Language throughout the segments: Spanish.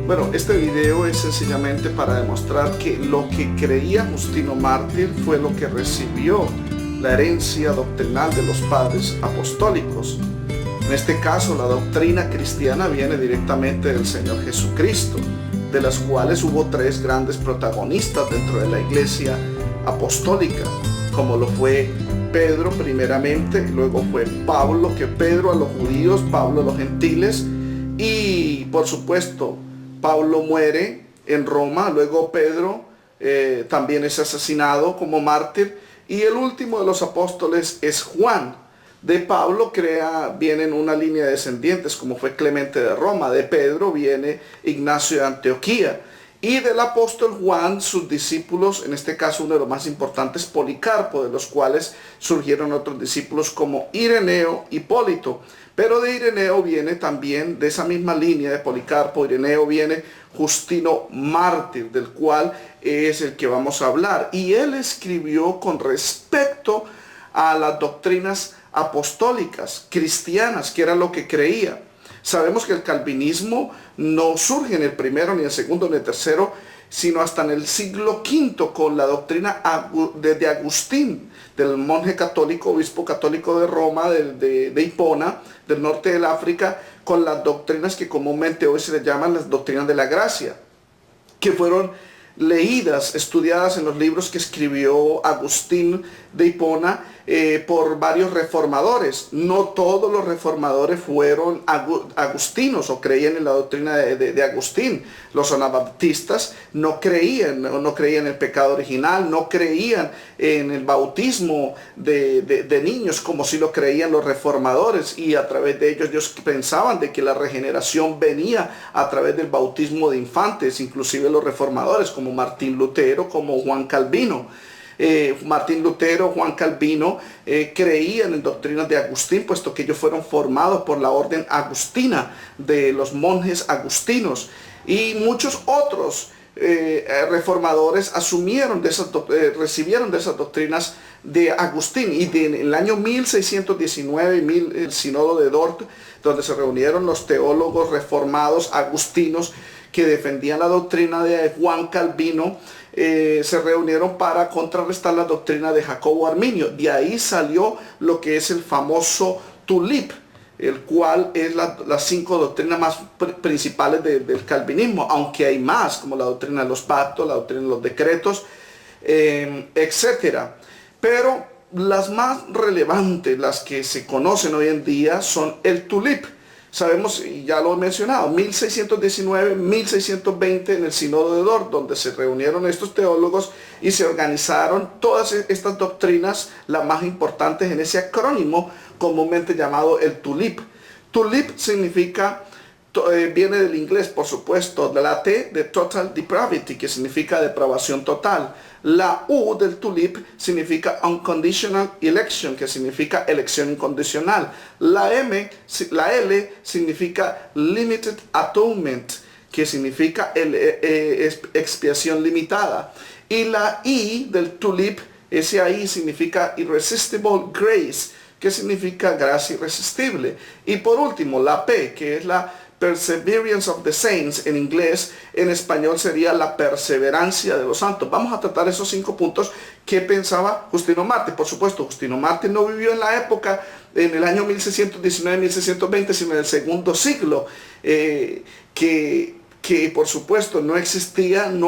Bueno, este video es sencillamente para demostrar que lo que creía Justino Mártir fue lo que recibió la herencia doctrinal de los padres apostólicos. En este caso, la doctrina cristiana viene directamente del Señor Jesucristo, de las cuales hubo tres grandes protagonistas dentro de la iglesia apostólica, como lo fue Pedro primeramente, luego fue Pablo, que Pedro a los judíos, Pablo a los gentiles, y por supuesto Pablo muere en Roma, luego Pedro también es asesinado como mártir, y el último de los apóstoles es Juan. De Pablo vienen una línea de descendientes, como fue Clemente de Roma. De Pedro viene Ignacio de Antioquía. Y del apóstol Juan, sus discípulos, en este caso uno de los más importantes, Policarpo, de los cuales surgieron otros discípulos como Ireneo, Hipólito. Pero de Ireneo viene también, de esa misma línea de Policarpo, Ireneo viene Justino Mártir, del cual es el que vamos a hablar. Y él escribió con respecto a las doctrinas apostólicas, cristianas, que era lo que creía. Sabemos que el calvinismo no surge en el primero, ni el segundo, ni el tercero, sino hasta en el siglo V con la doctrina de Agustín, del monje católico, obispo católico de Roma, de Hipona, del norte del África, con las doctrinas que comúnmente hoy se le llaman las doctrinas de la gracia, que fueron leídas, estudiadas en los libros que escribió Agustín de Hipona por varios reformadores. No todos los reformadores fueron agustinos o creían en la doctrina de Agustín. Los anabaptistas no creían en el pecado original, no creían en el bautismo de niños como si lo creían los reformadores, y a través de ellos pensaban de que la regeneración venía a través del bautismo de infantes, inclusive los reformadores como Martín Lutero, como Juan Calvino. Martín Lutero, Juan Calvino creían en doctrinas de Agustín, puesto que ellos fueron formados por la orden agustina, de los monjes agustinos, y muchos otros reformadores recibieron de esas doctrinas de Agustín. Y en el año 1619, el sínodo de Dort, donde se reunieron los teólogos reformados agustinos que defendían la doctrina de Juan Calvino, se reunieron para contrarrestar la doctrina de Jacobo Arminio. De ahí salió lo que es el famoso tulip, el cual es las 5 doctrinas más principales del calvinismo, aunque hay más, como la doctrina de los pactos, la doctrina de los decretos, etcétera. Pero las más relevantes, las que se conocen hoy en día, son el tulip. Sabemos, y ya lo he mencionado, 1619, 1620 en el sínodo de Dort, donde se reunieron estos teólogos y se organizaron todas estas doctrinas, las más importantes en ese acrónimo comúnmente llamado el tulip. Tulip significa, viene del inglés, por supuesto, de la T de total depravity, que significa depravación total. La U del tulip significa unconditional election, que significa elección incondicional. La L significa limited atonement, que significa expiación limitada. Y la I del tulip, ese I significa irresistible grace, que significa gracia irresistible. Y por último, la P, que es la Perseverance of the Saints en inglés, en español sería la perseverancia de los santos. Vamos a tratar esos 5 puntos que pensaba Justino Mártir. Por supuesto, Justino Mártir no vivió en la época, en el año 1619-1620, sino en el segundo siglo, que por supuesto no existían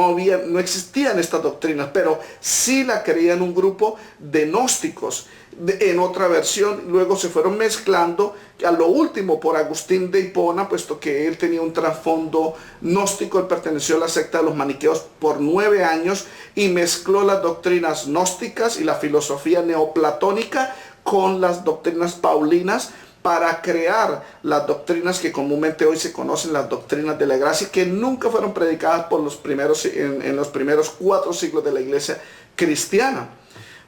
estas doctrinas, pero sí la creían un grupo de gnósticos. En otra versión, luego se fueron mezclando a lo último por Agustín de Hipona, puesto que él tenía un trasfondo gnóstico. Él perteneció a la secta de los maniqueos por 9 años y mezcló las doctrinas gnósticas y la filosofía neoplatónica con las doctrinas paulinas para crear las doctrinas que comúnmente hoy se conocen, las doctrinas de la gracia, que nunca fueron predicadas por en los primeros 4 siglos de la iglesia cristiana.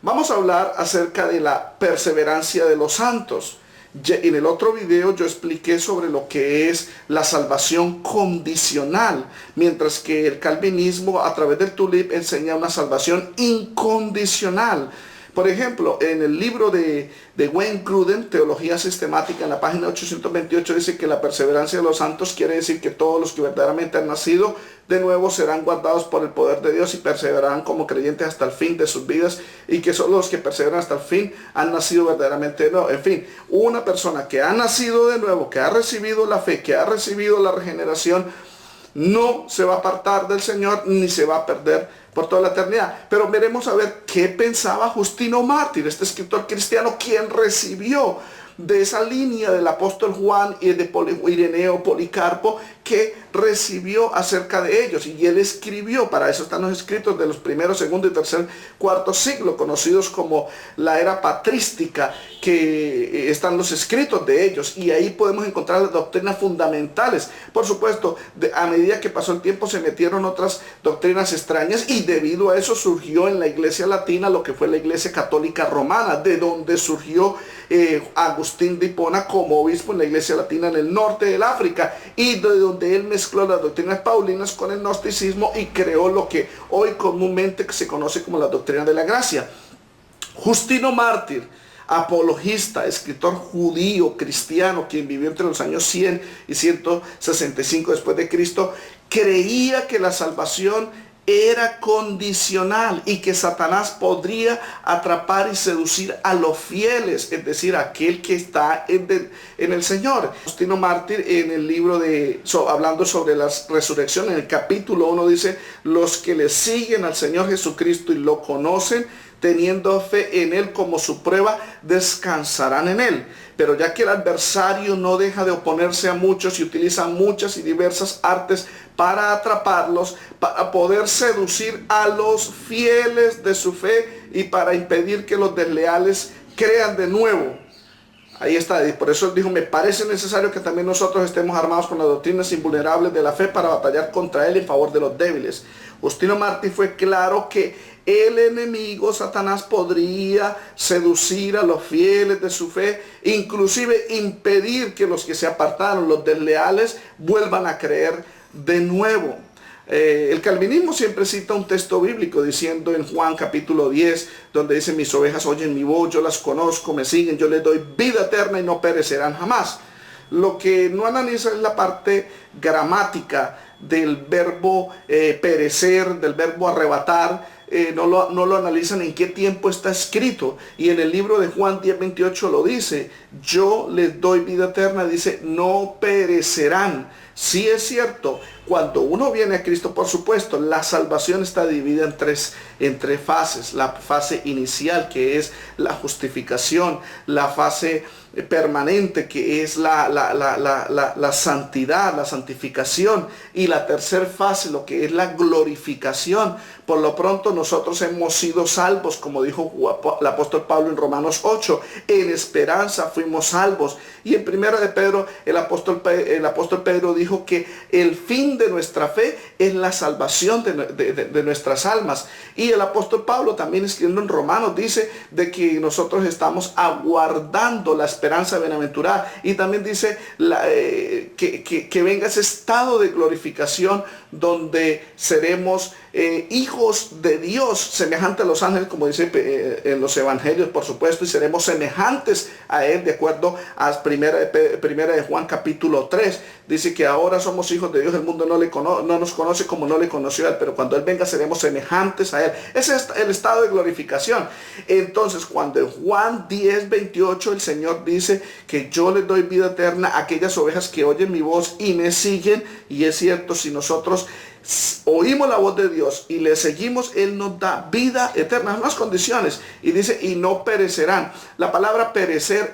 Vamos a hablar acerca de la perseverancia de los santos. En el otro video yo expliqué sobre lo que es la salvación condicional, mientras que el calvinismo a través del tulip enseña una salvación incondicional. Por ejemplo, en el libro de Wayne Grudem, Teología Sistemática, en la página 828 dice que la perseverancia de los santos quiere decir que todos los que verdaderamente han nacido de nuevo serán guardados por el poder de Dios y perseverarán como creyentes hasta el fin de sus vidas, y que solo los que perseveran hasta el fin han nacido verdaderamente de nuevo. En fin, una persona que ha nacido de nuevo, que ha recibido la fe, que ha recibido la regeneración, no se va a apartar del Señor ni se va a perder por toda la eternidad. Pero veremos a ver qué pensaba Justino Mártir, este escritor cristiano, quien recibió de esa línea del apóstol Juan y de Ireneo, Policarpo, que recibió acerca de ellos. Y él escribió, para eso están los escritos de los primeros, segundo y tercer, cuarto siglo, conocidos como la era patrística, que están los escritos de ellos. Y ahí podemos encontrar las doctrinas fundamentales. Por supuesto, a medida que pasó el tiempo se metieron otras doctrinas extrañas, y debido a eso surgió en la iglesia latina lo que fue la iglesia católica romana, de donde surgió Agustín de Hipona como obispo en la iglesia latina en el norte del África, y de donde él mezcló las doctrinas paulinas con el gnosticismo y creó lo que hoy comúnmente se conoce como la doctrina de la gracia. Justino Mártir, apologista, escritor judío, cristiano, quien vivió entre los años 100 y 165 después de Cristo, creía que la salvación era condicional y que Satanás podría atrapar y seducir a los fieles, es decir, a aquel que está en el Señor. Justino Mártir, en el libro hablando sobre la resurrección, en el capítulo 1 dice: los que le siguen al Señor Jesucristo y lo conocen, teniendo fe en Él como su prueba, descansarán en Él. Pero ya que el adversario no deja de oponerse a muchos y utiliza muchas y diversas artes para atraparlos, para poder seducir a los fieles de su fe y para impedir que los desleales crean de nuevo. Ahí está, y por eso él dijo: me parece necesario que también nosotros estemos armados con las doctrinas invulnerables de la fe para batallar contra él en favor de los débiles. Justino Mártir fue claro que el enemigo Satanás podría seducir a los fieles de su fe, inclusive impedir que los que se apartaron, los desleales, vuelvan a creer de nuevo. El calvinismo siempre cita un texto bíblico diciendo en Juan capítulo 10, donde dice: mis ovejas oyen mi voz, yo las conozco, me siguen, yo les doy vida eterna y no perecerán jamás. Lo que no analiza es la parte gramática del verbo perecer, del verbo arrebatar. No lo analizan en qué tiempo está escrito, y en el libro de Juan 10:28 lo dice: yo les doy vida eterna, dice, no perecerán. Sí, es cierto, cuando uno viene a Cristo, por supuesto, la salvación está dividida en tres fases. La fase inicial, que es la justificación; la fase permanente, que es la santidad, la santificación; y la tercera fase, lo que es la glorificación. Por lo pronto nosotros hemos sido salvos, como dijo el apóstol Pablo en Romanos 8, en esperanza fuimos salvos. Y en primera de Pedro, el apóstol Pedro dijo que el fin de nuestra fe es la salvación de nuestras almas. Y el apóstol Pablo, también escribiendo en Romanos, dice de que nosotros estamos aguardando la esperanza bienaventurada, y también dice que venga ese estado de glorificación donde seremos hijos de Dios, semejante a los ángeles, como dice en los evangelios, por supuesto, y seremos semejantes a Él, de acuerdo a primera de Juan capítulo 3. Dice que ahora somos hijos de Dios, el mundo no nos conoce como no le conoció a Él, pero cuando Él venga seremos semejantes a Él. Ese es el estado de glorificación. Entonces, cuando en Juan 10:28 el Señor dice que yo les doy vida eterna a aquellas ovejas que oyen mi voz y me siguen, y es cierto, si nosotros oímos la voz de Dios y le seguimos, Él nos da vida eterna, en unas condiciones, y dice: y no perecerán. La palabra perecer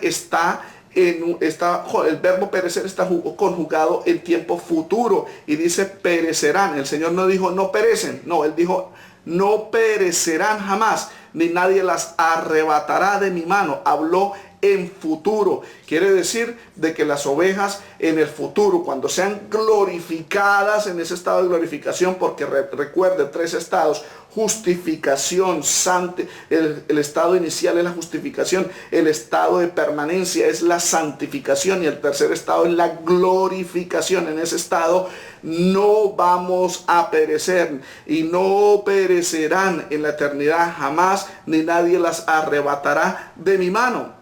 el verbo perecer está conjugado en tiempo futuro, y dice perecerán. El Señor no dijo no perecen, no, Él dijo no perecerán jamás, ni nadie las arrebatará de mi mano. Habló en futuro. Quiere decir de que las ovejas en el futuro, cuando sean glorificadas en ese estado de glorificación, porque recuerde, 3 estados: justificación, el estado inicial es la justificación, el estado de permanencia es la santificación y el tercer estado es la glorificación. En ese estado no vamos a perecer y no perecerán en la eternidad jamás, ni nadie las arrebatará de mi mano.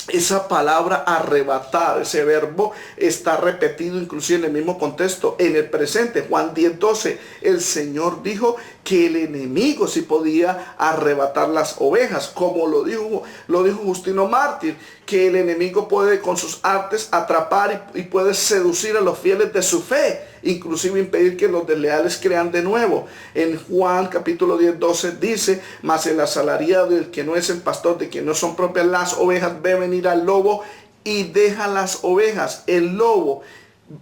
Esa palabra arrebatar, ese verbo está repetido inclusive en el mismo contexto, en el presente. Juan 10:12, el Señor dijo que el enemigo sí podía arrebatar las ovejas, como lo dijo Justino Mártir, que el enemigo puede con sus artes atrapar y puede seducir a los fieles de su fe, inclusive impedir que los desleales crean de nuevo. En Juan capítulo 10:12 dice: mas el asalariado del que no es el pastor, de quien no son propias las ovejas, ve venir al lobo y deja las ovejas. El lobo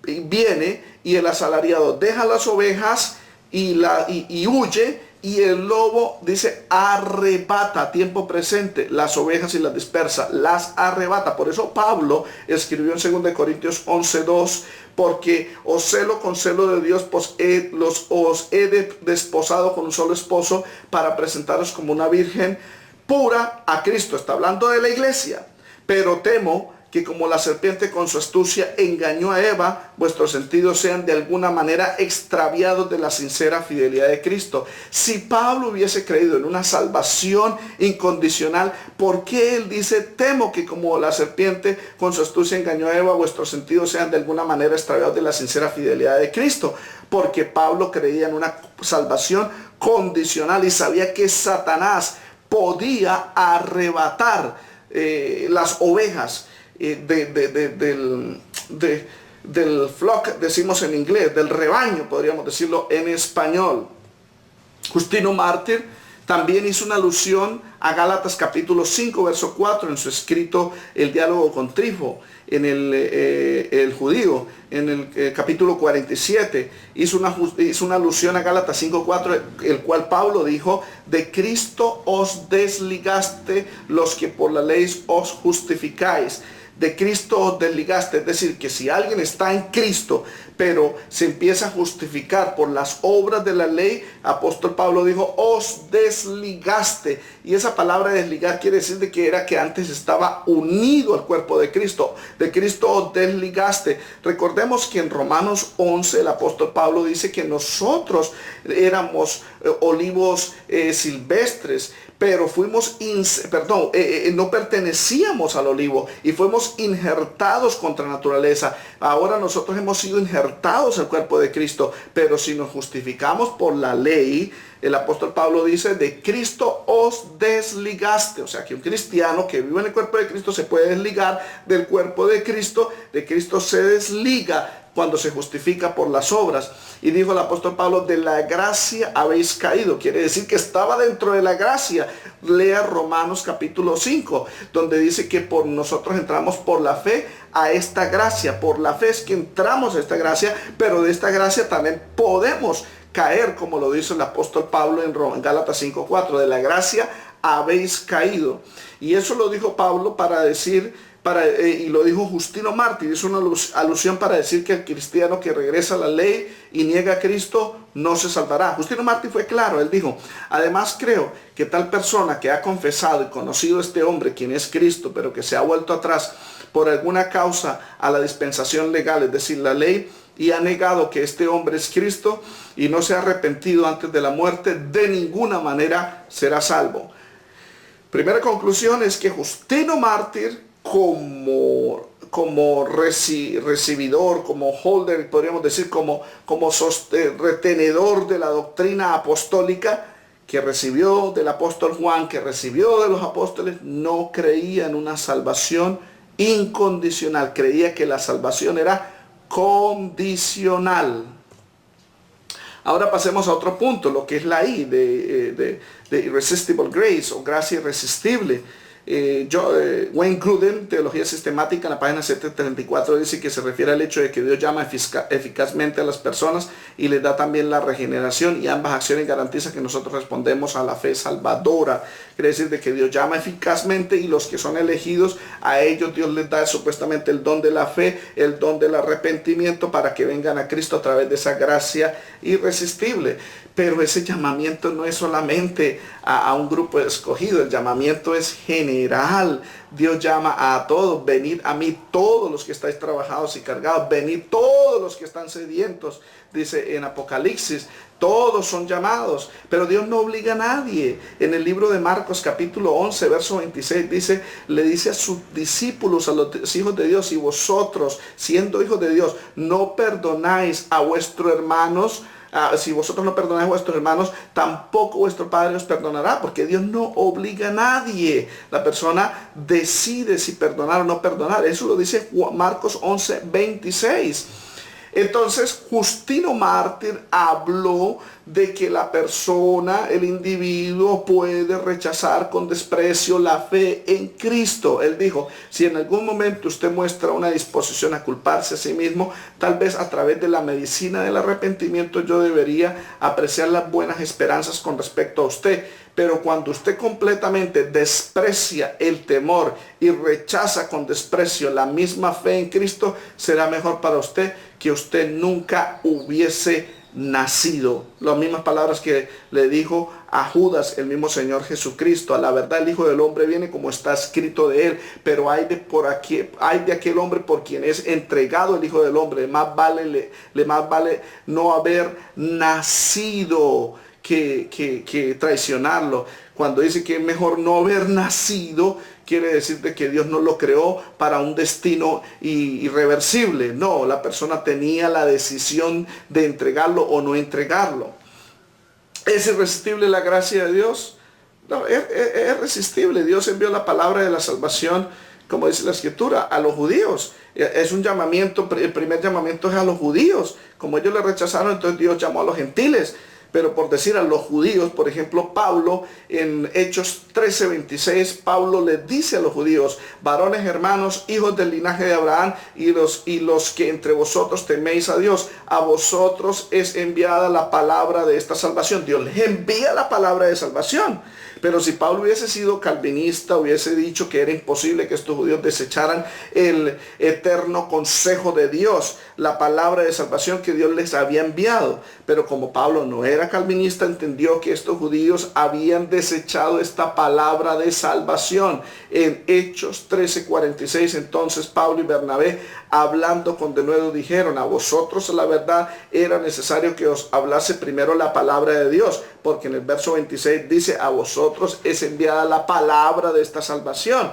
viene y el asalariado deja las ovejas y huye, y el lobo, dice, arrebata, tiempo presente, las ovejas y las dispersa, las arrebata. Por eso Pablo escribió en 2 Corintios 11:2, porque os celo con celo de Dios, pues os he desposado con un solo esposo, para presentaros como una virgen pura a Cristo. Está hablando de la iglesia. Pero temo que como la serpiente con su astucia engañó a Eva, vuestros sentidos sean de alguna manera extraviados de la sincera fidelidad de Cristo. Si Pablo hubiese creído en una salvación incondicional, ¿por qué él dice: temo que como la serpiente con su astucia engañó a Eva, vuestros sentidos sean de alguna manera extraviados de la sincera fidelidad de Cristo? Porque Pablo creía en una salvación condicional y sabía que Satanás podía arrebatar las ovejas del flock, decimos en inglés, del rebaño, podríamos decirlo en español. Justino Mártir también hizo una alusión a Gálatas capítulo 5 verso 4 en su escrito El diálogo con Trifo, en el judío, en el capítulo 47, hizo una alusión a Gálatas 5:4, el cual Pablo dijo: de Cristo os desligaste los que por la ley os justificáis. De Cristo os desligaste, es decir, que si alguien está en Cristo, pero se empieza a justificar por las obras de la ley, apóstol Pablo dijo: os desligaste. Y esa palabra desligar quiere decir de que era que antes estaba unido al cuerpo de Cristo. De Cristo os desligaste. Recordemos que en Romanos 11 el apóstol Pablo dice que nosotros éramos olivos silvestres, pero no pertenecíamos al olivo y fuimos injertados contra naturaleza. Ahora nosotros hemos sido injertados al cuerpo de Cristo, pero si nos justificamos por la ley, el apóstol Pablo dice: de Cristo os desligaste. O sea que un cristiano que vive en el cuerpo de Cristo se puede desligar del cuerpo de Cristo se desliga cuando se justifica por las obras. Y dijo el apóstol Pablo: de la gracia habéis caído. Quiere decir que estaba dentro de la gracia. Lea Romanos capítulo 5, donde dice que por nosotros entramos por la fe a esta gracia. Por la fe es que entramos a esta gracia, pero de esta gracia también podemos caer, como lo dice el apóstol Pablo en Gálatas 5:4. De la gracia habéis caído. Y eso lo dijo Pablo para decir, y lo dijo Justino Mártir, es una alusión para decir que el cristiano que regresa a la ley y niega a Cristo no se salvará. Justino Mártir fue claro, él dijo: además creo que tal persona que ha confesado y conocido a este hombre, quien es Cristo, pero que se ha vuelto atrás por alguna causa a la dispensación legal, es decir, la ley, y ha negado que este hombre es Cristo y no se ha arrepentido antes de la muerte, de ninguna manera será salvo. Primera conclusión es que Justino Mártir, como recibidor, como holder, podríamos decir, como retenedor de la doctrina apostólica que recibió del apóstol Juan, que recibió de los apóstoles, no creía en una salvación incondicional. Creía que la salvación era condicional. Ahora pasemos a otro punto, lo que es la I de Irresistible Grace, o gracia irresistible. Wayne Grudem, Teología Sistemática, en la página 734, dice que se refiere al hecho de que Dios llama eficazmente a las personas y les da también la regeneración, y ambas acciones garantizan que nosotros respondemos a la fe salvadora. Quiere decir de que Dios llama eficazmente, y los que son elegidos, a ellos Dios les da supuestamente el don de la fe, el don del arrepentimiento, para que vengan a Cristo a través de esa gracia irresistible. Pero ese llamamiento no es solamente a un grupo escogido, el llamamiento es general. Dios llama a todos: venid a mí todos los que estáis trabajados y cargados, venid todos los que están sedientos, dice en Apocalipsis. Todos son llamados, pero Dios no obliga a nadie. En el libro de Marcos capítulo 11, verso 26 le dice a sus discípulos, a los hijos de Dios: y vosotros, siendo hijos de Dios, no perdonáis a vuestros hermanos. Si vosotros no perdonáis a vuestros hermanos, tampoco vuestro Padre os perdonará, porque Dios no obliga a nadie. La persona decide si perdonar o no perdonar. Eso lo dice Marcos 11, 26. Entonces, Justino Mártir habló de que la persona, el individuo, puede rechazar con desprecio la fe en Cristo. Él dijo: si en algún momento usted muestra una disposición a culparse a sí mismo, tal vez a través de la medicina del arrepentimiento yo debería apreciar las buenas esperanzas con respecto a usted. Pero cuando usted completamente desprecia el temor y rechaza con desprecio la misma fe en Cristo, será mejor para usted que usted nunca hubiese nacido. Las mismas palabras que le dijo a Judas el mismo Señor Jesucristo: a la verdad el Hijo del Hombre viene como está escrito de él, pero hay de aquel hombre por quien es entregado el Hijo del Hombre. Más vale no haber nacido que traicionarlo. Cuando dice que es mejor no haber nacido, quiere decir de que Dios no lo creó para un destino irreversible. No, la persona tenía la decisión de entregarlo o no entregarlo. ¿Es irresistible la gracia de Dios? No, es resistible. Dios envió la palabra de la salvación, como dice la Escritura, a los judíos. Es un llamamiento, el primer llamamiento es a los judíos. Como ellos le rechazaron, entonces Dios llamó a los gentiles. Pero por decir a los judíos, por ejemplo, Pablo en Hechos 13:26, Pablo les dice a los judíos: varones hermanos, hijos del linaje de Abraham, y los que entre vosotros teméis a Dios, a vosotros es enviada la palabra de esta salvación. Dios les envía la palabra de salvación. Pero si Pablo hubiese sido calvinista, hubiese dicho que era imposible que estos judíos desecharan el eterno consejo de Dios, la palabra de salvación que Dios les había enviado. Pero como Pablo no era calvinista, entendió que estos judíos habían desechado esta palabra de salvación. En Hechos 13:46, entonces Pablo y Bernabé, hablando con denuedo, dijeron: a vosotros la verdad era necesario que os hablase primero la palabra de Dios, porque en el verso 26 dice: a vosotros es enviada la palabra de esta salvación.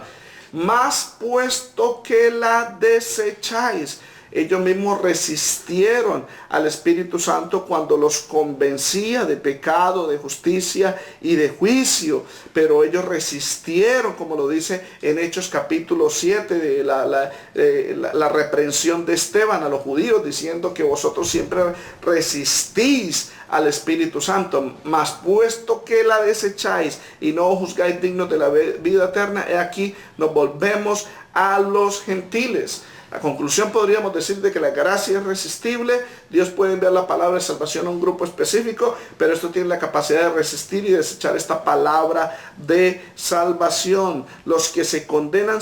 Mas puesto que la desecháis. Ellos mismos resistieron al Espíritu Santo cuando los convencía de pecado, de justicia y de juicio. Pero ellos resistieron, como lo dice en Hechos capítulo 7, de la reprensión de Esteban a los judíos, diciendo que vosotros siempre resistís al Espíritu Santo. Mas puesto que la desecháis y no os juzgáis dignos de la vida eterna, he aquí nos volvemos a los gentiles. La conclusión, podríamos decir, de que la gracia es resistible. Dios puede enviar la palabra de salvación a un grupo específico, pero esto tiene la capacidad de resistir y desechar esta palabra de salvación. Los que se condenan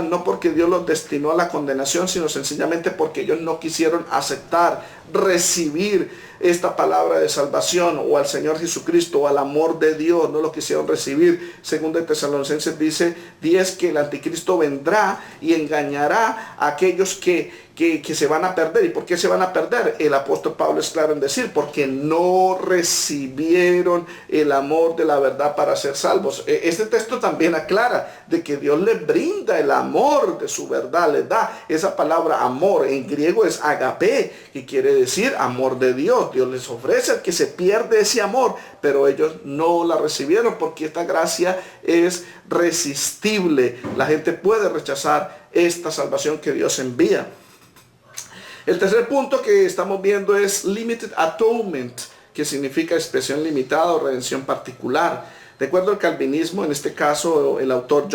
no porque Dios los destinó a la condenación, sino sencillamente porque ellos no quisieron aceptar, recibir esta palabra de salvación, o al Señor Jesucristo, o al amor de Dios. No lo quisieron recibir. Según de Tesalonicenses dice 10 que el anticristo vendrá y engañará a aquellos que se van a perder. ¿Y por qué se van a perder? El apóstol Pablo es claro en decir: porque no recibieron el amor de la verdad para ser salvos. Este texto también aclara de que Dios les brinda el amor de su verdad, les da esa palabra amor. En griego es agape, que quiere decir amor de Dios. Dios les ofrece al que se pierde ese amor, pero ellos no la recibieron, porque esta gracia es resistible. La gente puede rechazar esta salvación que Dios envía. El tercer punto que estamos viendo es limited atonement, que significa expresión limitada o redención particular. De acuerdo al calvinismo, en este caso el autor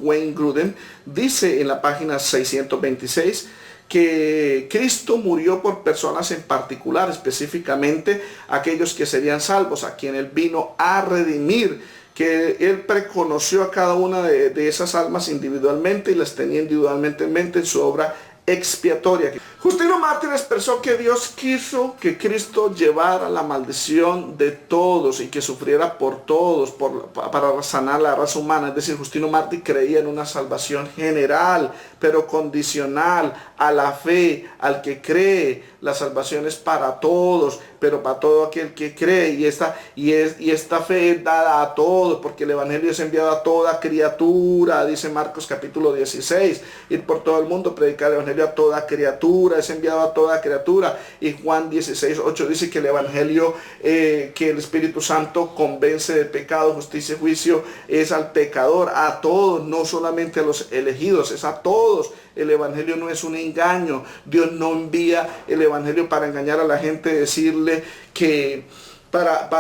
Wayne Grudem dice en la página 626 que Cristo murió por personas en particular, específicamente aquellos que serían salvos, a quien Él vino a redimir, que Él preconoció a cada una de esas almas individualmente y las tenía individualmente en mente en su obra expiatoria. Justino Mártir expresó que Dios quiso que Cristo llevara la maldición de todos y que sufriera por todos para sanar la raza humana. Es decir, Justino Mártir creía en una salvación general, pero condicional a la fe, al que cree. La salvación es para todos, pero para todo aquel que cree, y esta fe es dada a todos, porque el evangelio es enviado a toda criatura, dice Marcos capítulo 16, ir por todo el mundo, predicar el evangelio a toda criatura, es enviado a toda criatura. Y Juan 16:8 dice que el evangelio, que el Espíritu Santo convence de pecado, justicia y juicio, es al pecador, a todos, no solamente a los elegidos, es a todos. El evangelio no es un engaño. Dios no envía el evangelio para engañar a la gente, decirle que para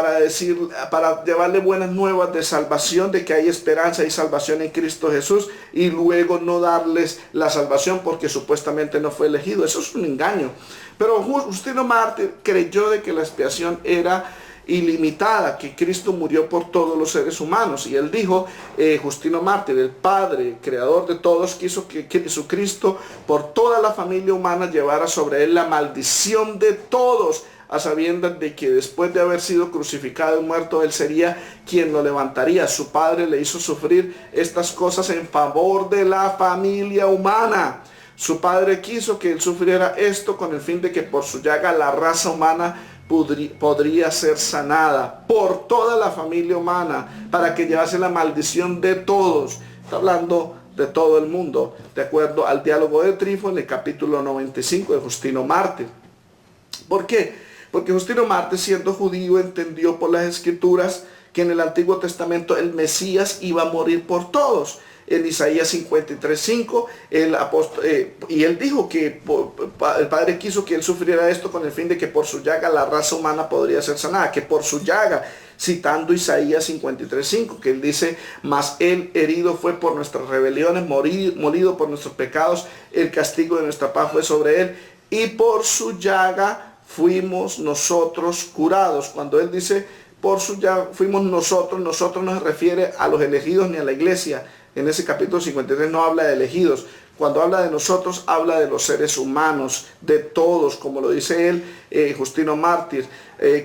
llevarle buenas nuevas de salvación, de que hay esperanza y salvación en Cristo Jesús, y luego no darles la salvación porque supuestamente no fue elegido. Eso es un engaño. Pero Justino Mártir creyó de que la expiación era ilimitada, que Cristo murió por todos los seres humanos. Y él dijo, Justino Mártir, el Padre, creador de todos, quiso que Jesucristo por toda la familia humana llevara sobre él la maldición de todos, a sabiendas de que después de haber sido crucificado y muerto, él sería quien lo levantaría. Su Padre le hizo sufrir estas cosas en favor de la familia humana. Su Padre quiso que él sufriera esto con el fin de que por su llaga la raza humana podría ser sanada, por toda la familia humana, para que llevase la maldición de todos. Está hablando de todo el mundo, de acuerdo al diálogo de Trífona en el capítulo 95 de Justino Mártir. ¿Por qué? Porque Justino Mártir, siendo judío, entendió por las Escrituras que en el Antiguo Testamento el Mesías iba a morir por todos. En Isaías 53:5, y él dijo que el Padre quiso que él sufriera esto con el fin de que por su llaga la raza humana podría ser sanada, que por su llaga, citando Isaías 53:5, que él dice, mas él herido fue por nuestras rebeliones, molido por nuestros pecados, el castigo de nuestra paz fue sobre él, y por su llaga fuimos nosotros curados. Cuando él dice, por su llaga fuimos nosotros no se refiere a los elegidos ni a la iglesia. En ese capítulo 53 no habla de elegidos. Cuando habla de nosotros, habla de los seres humanos, de todos, como lo dice él, Justino Mártir,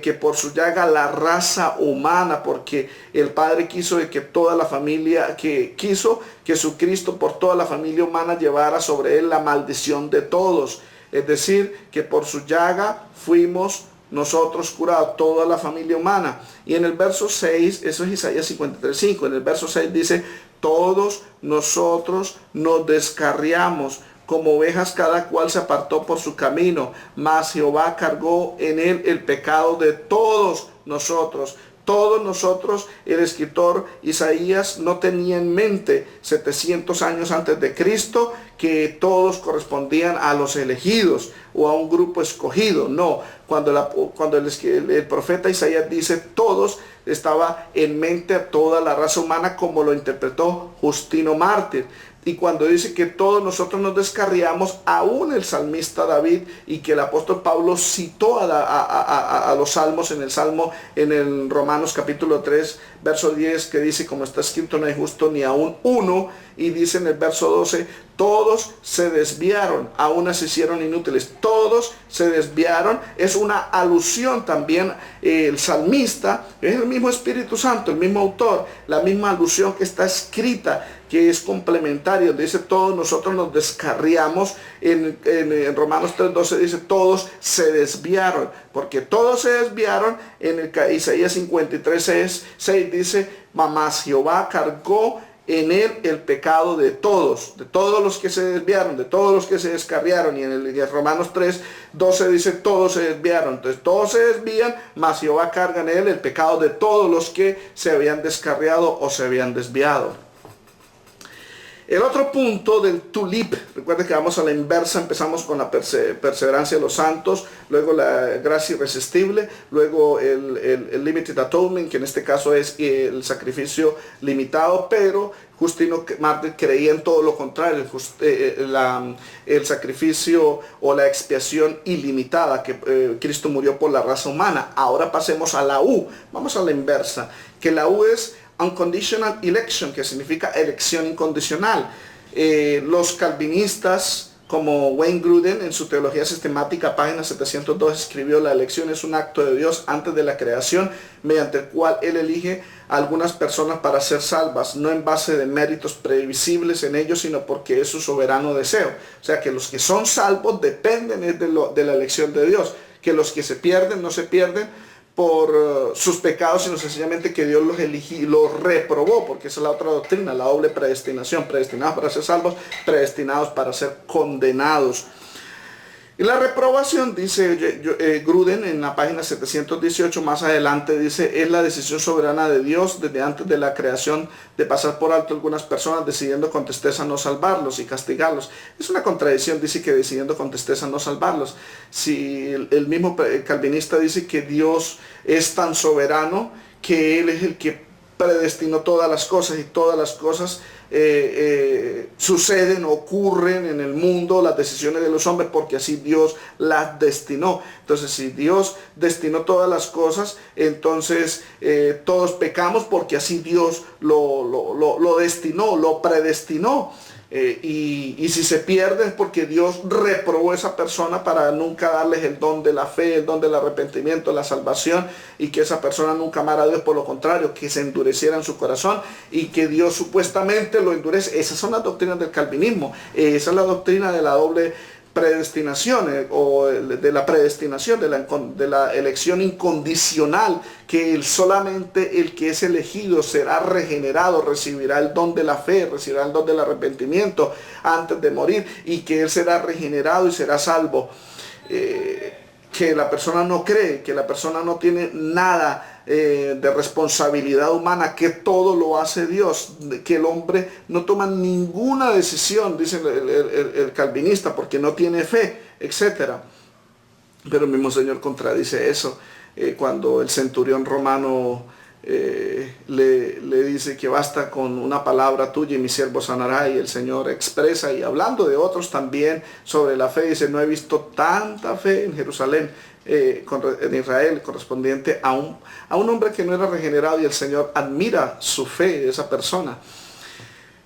que por su llaga la raza humana, porque el Padre quiso de que toda la familia, que quiso que Jesucristo por toda la familia humana llevara sobre él la maldición de todos. Es decir, que por su llaga fuimos nosotros curados, toda la familia humana. Y en el verso 6, eso es Isaías 53:5, en el verso 6 dice, todos nosotros nos descarriamos, como ovejas cada cual se apartó por su camino, mas Jehová cargó en él el pecado de todos nosotros. Todos nosotros, el escritor Isaías no tenía en mente 700 años antes de Cristo que todos correspondían a los elegidos o a un grupo escogido. No, cuando el profeta Isaías dice todos, estaba en mente a toda la raza humana, como lo interpretó Justino Mártir. Y cuando dice que todos nosotros nos descarriamos, aún el salmista David, y que el apóstol Pablo citó a los salmos en el Romanos capítulo 3, verso 10, que dice, como está escrito, no hay justo ni aún uno. Y dice en el verso 12, todos se desviaron, aún se hicieron inútiles. Todos se desviaron. Es una alusión también, el salmista, es el mismo Espíritu Santo, el mismo autor, la misma alusión que está escrita, que es complementario. Dice, todos nosotros nos descarriamos. En Romanos 3:12 dice, todos se desviaron, porque todos se desviaron. En el Isaías 53:6 dice, mas Jehová cargó en él el pecado de todos los que se desviaron, de todos los que se descarriaron. Y en el Romanos 3:12 dice, todos se desviaron. Entonces todos se desvían, mas Jehová carga en él el pecado de todos los que se habían descarriado o se habían desviado. El otro punto del tulip, recuerden que vamos a la inversa, empezamos con la perseverancia de los santos, luego la gracia irresistible, luego el limited atonement, que en este caso es el sacrificio limitado, pero Justino Mártir creía en todo lo contrario, el sacrificio o la expiación ilimitada, que Cristo murió por la raza humana. Ahora pasemos a la U, vamos a la inversa, que la U es unconditional election, que significa elección incondicional. Los calvinistas, como Wayne Grudem en su Teología Sistemática, página 702, escribió: la elección es un acto de Dios antes de la creación, mediante el cual Él elige a algunas personas para ser salvas, no en base de méritos previsibles en ellos, sino porque es su soberano deseo. O sea que los que son salvos dependen de la elección de Dios, que los que se pierden no se pierden por sus pecados, sino sencillamente que Dios los eligió, los reprobó, porque esa es la otra doctrina, la doble predestinación: predestinados para ser salvos, predestinados para ser condenados. Y la reprobación, dice Grudem en la página 718, más adelante, dice: es la decisión soberana de Dios desde antes de la creación de pasar por alto a algunas personas, decidiendo con tristeza no salvarlos y castigarlos. Es una contradicción, dice que decidiendo con tristeza no salvarlos. Si el mismo calvinista dice que Dios es tan soberano que Él es el que predestinó todas las cosas, y todas las cosas suceden, ocurren en el mundo, las decisiones de los hombres, porque así Dios las destinó. Entonces, si Dios destinó todas las cosas, entonces todos pecamos porque así Dios lo destinó, lo predestinó. Y si se pierden, porque Dios reprobó a esa persona para nunca darles el don de la fe, el don del arrepentimiento, la salvación, y que esa persona nunca amara a Dios, por lo contrario, que se endureciera en su corazón y que Dios supuestamente lo endurece. Esas son las doctrinas del calvinismo. Esa es la doctrina de la doble predestinación, o de la predestinación, de la elección incondicional, que solamente el que es elegido será regenerado, recibirá el don de la fe, recibirá el don del arrepentimiento antes de morir, y que él será regenerado y será salvo. Que la persona no cree, que la persona no tiene nada de responsabilidad humana, que todo lo hace Dios, que el hombre no toma ninguna decisión, dice el calvinista, porque no tiene fe, etc. Pero el mismo Señor contradice eso cuando el centurión romano le dice que basta con una palabra tuya y mi siervo sanará, y el Señor expresa, y hablando de otros también sobre la fe, dice: no he visto tanta fe en Jerusalén, en Israel, correspondiente a un hombre que no era regenerado, y el Señor admira su fe de esa persona.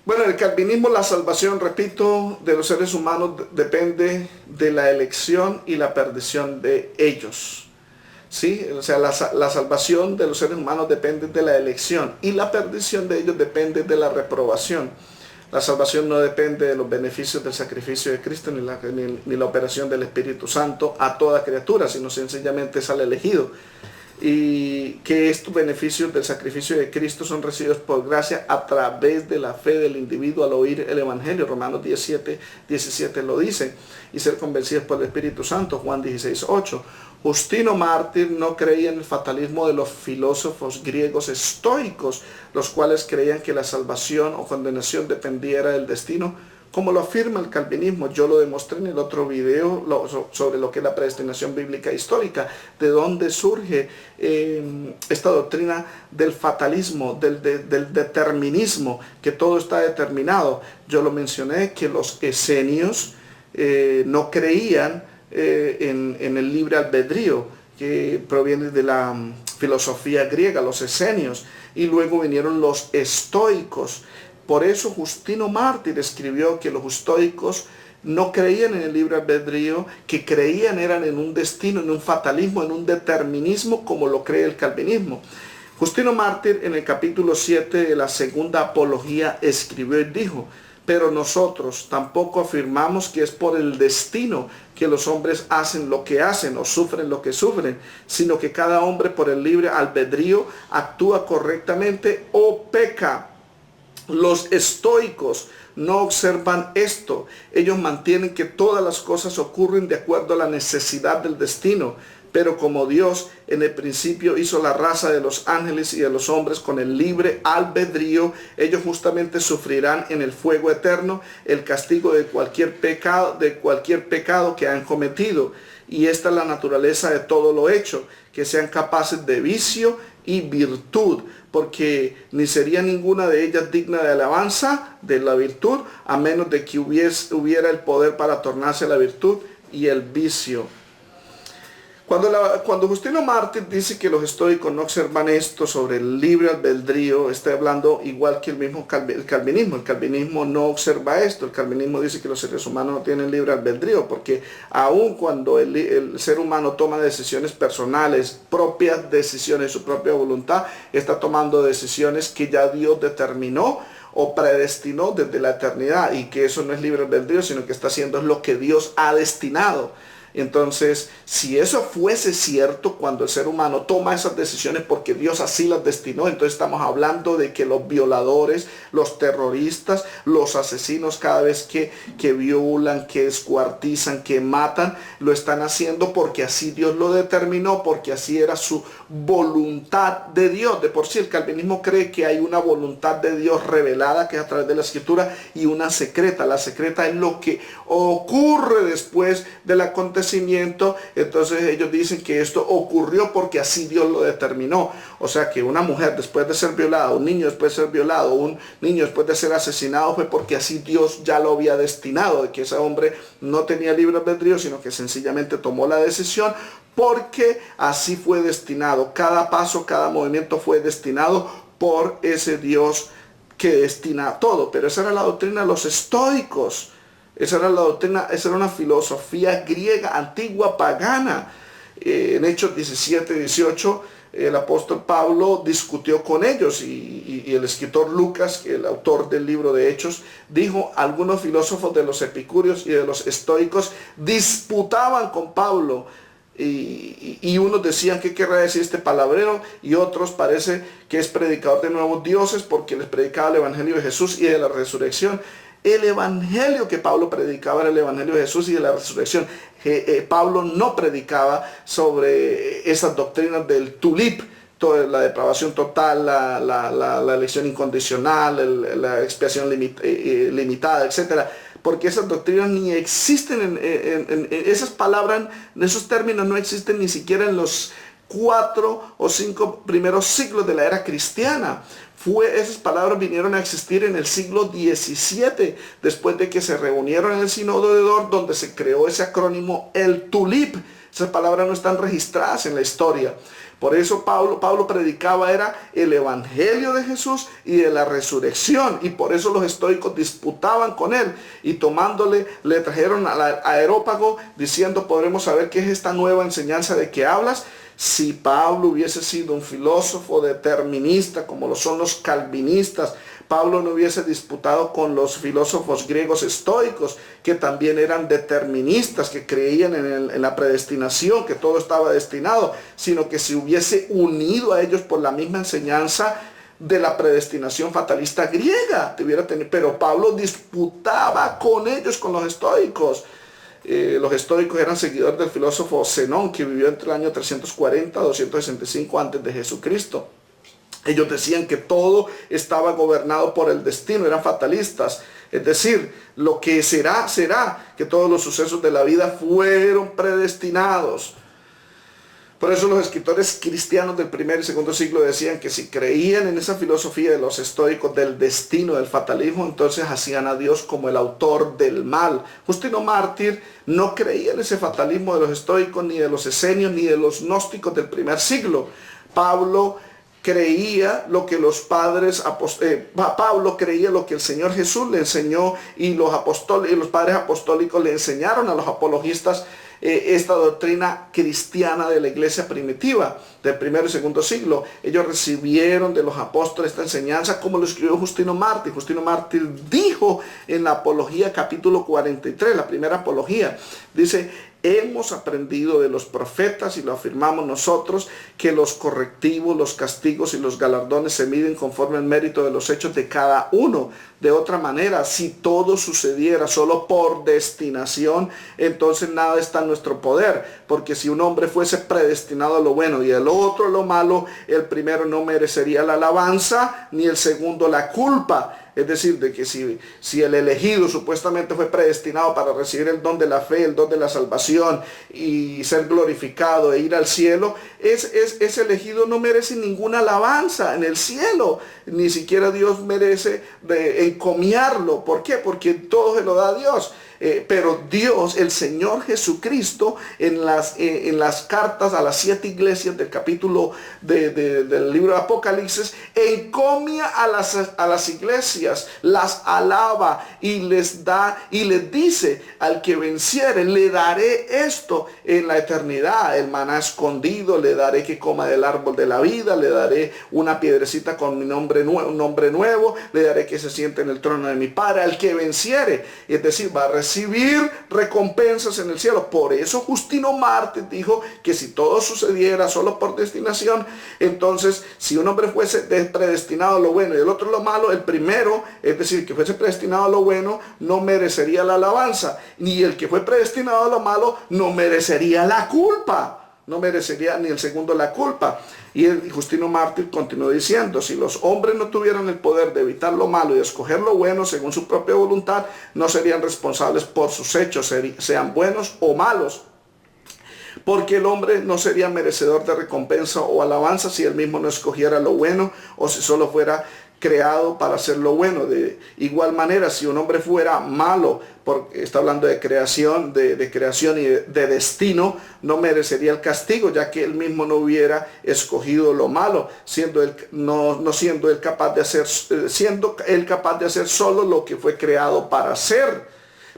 Bueno, en el calvinismo la salvación, repito, de los seres humanos depende de la elección y la perdición de ellos. ¿Sí? O sea, la salvación de los seres humanos depende de la elección, y la perdición de ellos depende de la reprobación. La salvación no depende de los beneficios del sacrificio de Cristo, ni la operación del Espíritu Santo a toda criatura, sino sencillamente es al elegido. Y que estos beneficios del sacrificio de Cristo son recibidos por gracia a través de la fe del individuo al oír el Evangelio. Romanos 17 lo dice. Y ser convencidos por el Espíritu Santo. Juan 16:8. Justino Mártir no creía en el fatalismo de los filósofos griegos estoicos, los cuales creían que la salvación o condenación dependiera del destino, como lo afirma el calvinismo. Yo lo demostré en el otro video sobre lo que es la predestinación bíblica histórica, de dónde surge esta doctrina del fatalismo, del determinismo, que todo está determinado. Yo lo mencioné, que los esenios no creían en el libre albedrío, que proviene de la filosofía griega, los esenios, y luego vinieron los estoicos. Por eso Justino Mártir escribió que los estoicos no creían en el libre albedrío, que creían eran en un destino, en un fatalismo, en un determinismo, como lo cree el calvinismo. Justino Mártir, en el capítulo 7 de la segunda apología, escribió y dijo: pero nosotros tampoco afirmamos que es por el destino que los hombres hacen lo que hacen o sufren lo que sufren, sino que cada hombre por el libre albedrío actúa correctamente o peca. Los estoicos no observan esto. Ellos mantienen que todas las cosas ocurren de acuerdo a la necesidad del destino. Pero como Dios en el principio hizo la raza de los ángeles y de los hombres con el libre albedrío, ellos justamente sufrirán en el fuego eterno el castigo de cualquier pecado que han cometido. Y esta es la naturaleza de todo lo hecho, que sean capaces de vicio y virtud, porque ni sería ninguna de ellas digna de alabanza de la virtud, a menos de que hubiera el poder para tornarse la virtud y el vicio. Cuando Justino Mártir dice que los estoicos no observan esto sobre el libre albedrío, está hablando igual que el mismo calvinismo. El calvinismo no observa esto. El calvinismo dice que los seres humanos no tienen libre albedrío, porque aun cuando el ser humano toma decisiones personales, propias decisiones, su propia voluntad, está tomando decisiones que ya Dios determinó o predestinó desde la eternidad, y que eso no es libre albedrío, sino que está haciendo lo que Dios ha destinado. Entonces, si eso fuese cierto, cuando el ser humano toma esas decisiones porque Dios así las destinó, entonces estamos hablando de que los violadores, los terroristas, los asesinos, cada vez que violan, que descuartizan, que matan, lo están haciendo porque así Dios lo determinó, porque así era su voluntad de Dios. De por sí el calvinismo cree que hay una voluntad de Dios revelada, que es a través de la escritura, y una secreta. La secreta es lo que ocurre después del acontecimiento. Entonces ellos dicen que esto ocurrió porque así Dios lo determinó. O sea que una mujer después de ser violada, un niño después de ser violado, un niño después de ser asesinado, fue porque así Dios ya lo había destinado, de que ese hombre no tenía libre albedrío, sino que sencillamente tomó la decisión porque así fue destinado. Cada paso, cada movimiento fue destinado por ese Dios que destina todo. Pero esa era la doctrina de los estoicos. Esa era la doctrina, esa era una filosofía griega, antigua, pagana. En Hechos 17, 18, el apóstol Pablo discutió con ellos, y el escritor Lucas, el autor del libro de Hechos, dijo: algunos filósofos de los epicúreos y de los estoicos disputaban con Pablo. Y unos decían: ¿qué querrá decir este palabrero? Y otros parece que es predicador de nuevos dioses, porque les predicaba el evangelio de Jesús y de la resurrección. El evangelio que Pablo predicaba era el evangelio de Jesús y de la resurrección. Pablo no predicaba sobre esas doctrinas del tulip, toda la depravación total, la elección incondicional, la expiación limitada, etcétera. Porque esas doctrinas ni existen en esas palabras, en esos términos no existen ni siquiera en los 4 o 5 primeros siglos de la era cristiana. Esas palabras vinieron a existir en el siglo XVII, después de que se reunieron en el Sínodo de Dort, donde se creó ese acrónimo, el TULIP. Esas palabras no están registradas en la historia. Por eso Pablo predicaba era el evangelio de Jesús y de la resurrección, y por eso los estoicos disputaban con él, y tomándole le trajeron al Areópago diciendo: podremos saber qué es esta nueva enseñanza de que hablas. Si Pablo hubiese sido un filósofo determinista como lo son los calvinistas, Pablo no hubiese disputado con los filósofos griegos estoicos, que también eran deterministas, que creían en la predestinación, que todo estaba destinado, sino que se hubiese unido a ellos por la misma enseñanza de la predestinación fatalista griega. Pero Pablo disputaba con ellos, con los estoicos. Los estoicos eran seguidores del filósofo Zenón, que vivió entre el año 340 a 265 antes de Jesucristo. Ellos decían que todo estaba gobernado por el destino, eran fatalistas. Es decir, lo que será, será, que todos los sucesos de la vida fueron predestinados. Por eso los escritores cristianos del primer y segundo siglo decían que si creían en esa filosofía de los estoicos del destino, del fatalismo, entonces hacían a Dios como el autor del mal. Justino Mártir no creía en ese fatalismo de los estoicos, ni de los esenios, ni de los gnósticos del primer siglo. Pablo creía lo que los padres Pablo creía lo que el Señor Jesús le enseñó, y los padres apostólicos le enseñaron a los apologistas esta doctrina cristiana de la iglesia primitiva del primero y segundo siglo. Ellos recibieron de los apóstoles esta enseñanza, como lo escribió Justino Mártir. Justino Mártir dijo en la Apología capítulo 43, la primera apología, dice: Hemos aprendido de los profetas, y lo afirmamos nosotros, que los correctivos, los castigos y los galardones se miden conforme al mérito de los hechos de cada uno. De otra manera, si todo sucediera solo por destinación, entonces nada está en nuestro poder, porque si un hombre fuese predestinado a lo bueno y el otro a lo malo, el primero no merecería la alabanza, ni el segundo la culpa. Es decir, de que si el elegido supuestamente fue predestinado para recibir el don de la fe, el don de la salvación y ser glorificado e ir al cielo, ese elegido no merece ninguna alabanza en el cielo. Ni siquiera Dios merece encomiarlo. ¿Por qué? Porque todo se lo da a Dios. Pero Dios, el Señor Jesucristo, en las cartas a las 7 iglesias del capítulo del libro de Apocalipsis, encomia a las iglesias, las alaba y les dice: al que venciere le daré esto en la eternidad, el maná escondido, le daré que coma del árbol de la vida, le daré una piedrecita con mi nombre nuevo, un nombre nuevo, le daré que se siente en el trono de mi Padre. Al que venciere, es decir, va a recibir recompensas en el cielo. Por eso Justino Mártir dijo que si todo sucediera solo por destinación, entonces si un hombre fuese predestinado a lo bueno y el otro a lo malo, el primero, es decir, que fuese predestinado a lo bueno, no merecería la alabanza, ni el que fue predestinado a lo malo no merecería la culpa. No merecería ni el segundo la culpa. Y Justino Mártir continuó diciendo: si los hombres no tuvieran el poder de evitar lo malo y de escoger lo bueno según su propia voluntad, no serían responsables por sus hechos, sean buenos o malos. Porque el hombre no sería merecedor de recompensa o alabanza si él mismo no escogiera lo bueno, o si solo fuera creado para hacer lo bueno. De igual manera, si un hombre fuera malo, porque está hablando de creación, de creación y de destino, no merecería el castigo, ya que él mismo no hubiera escogido lo malo, siendo él capaz de hacer solo lo que fue creado para hacer.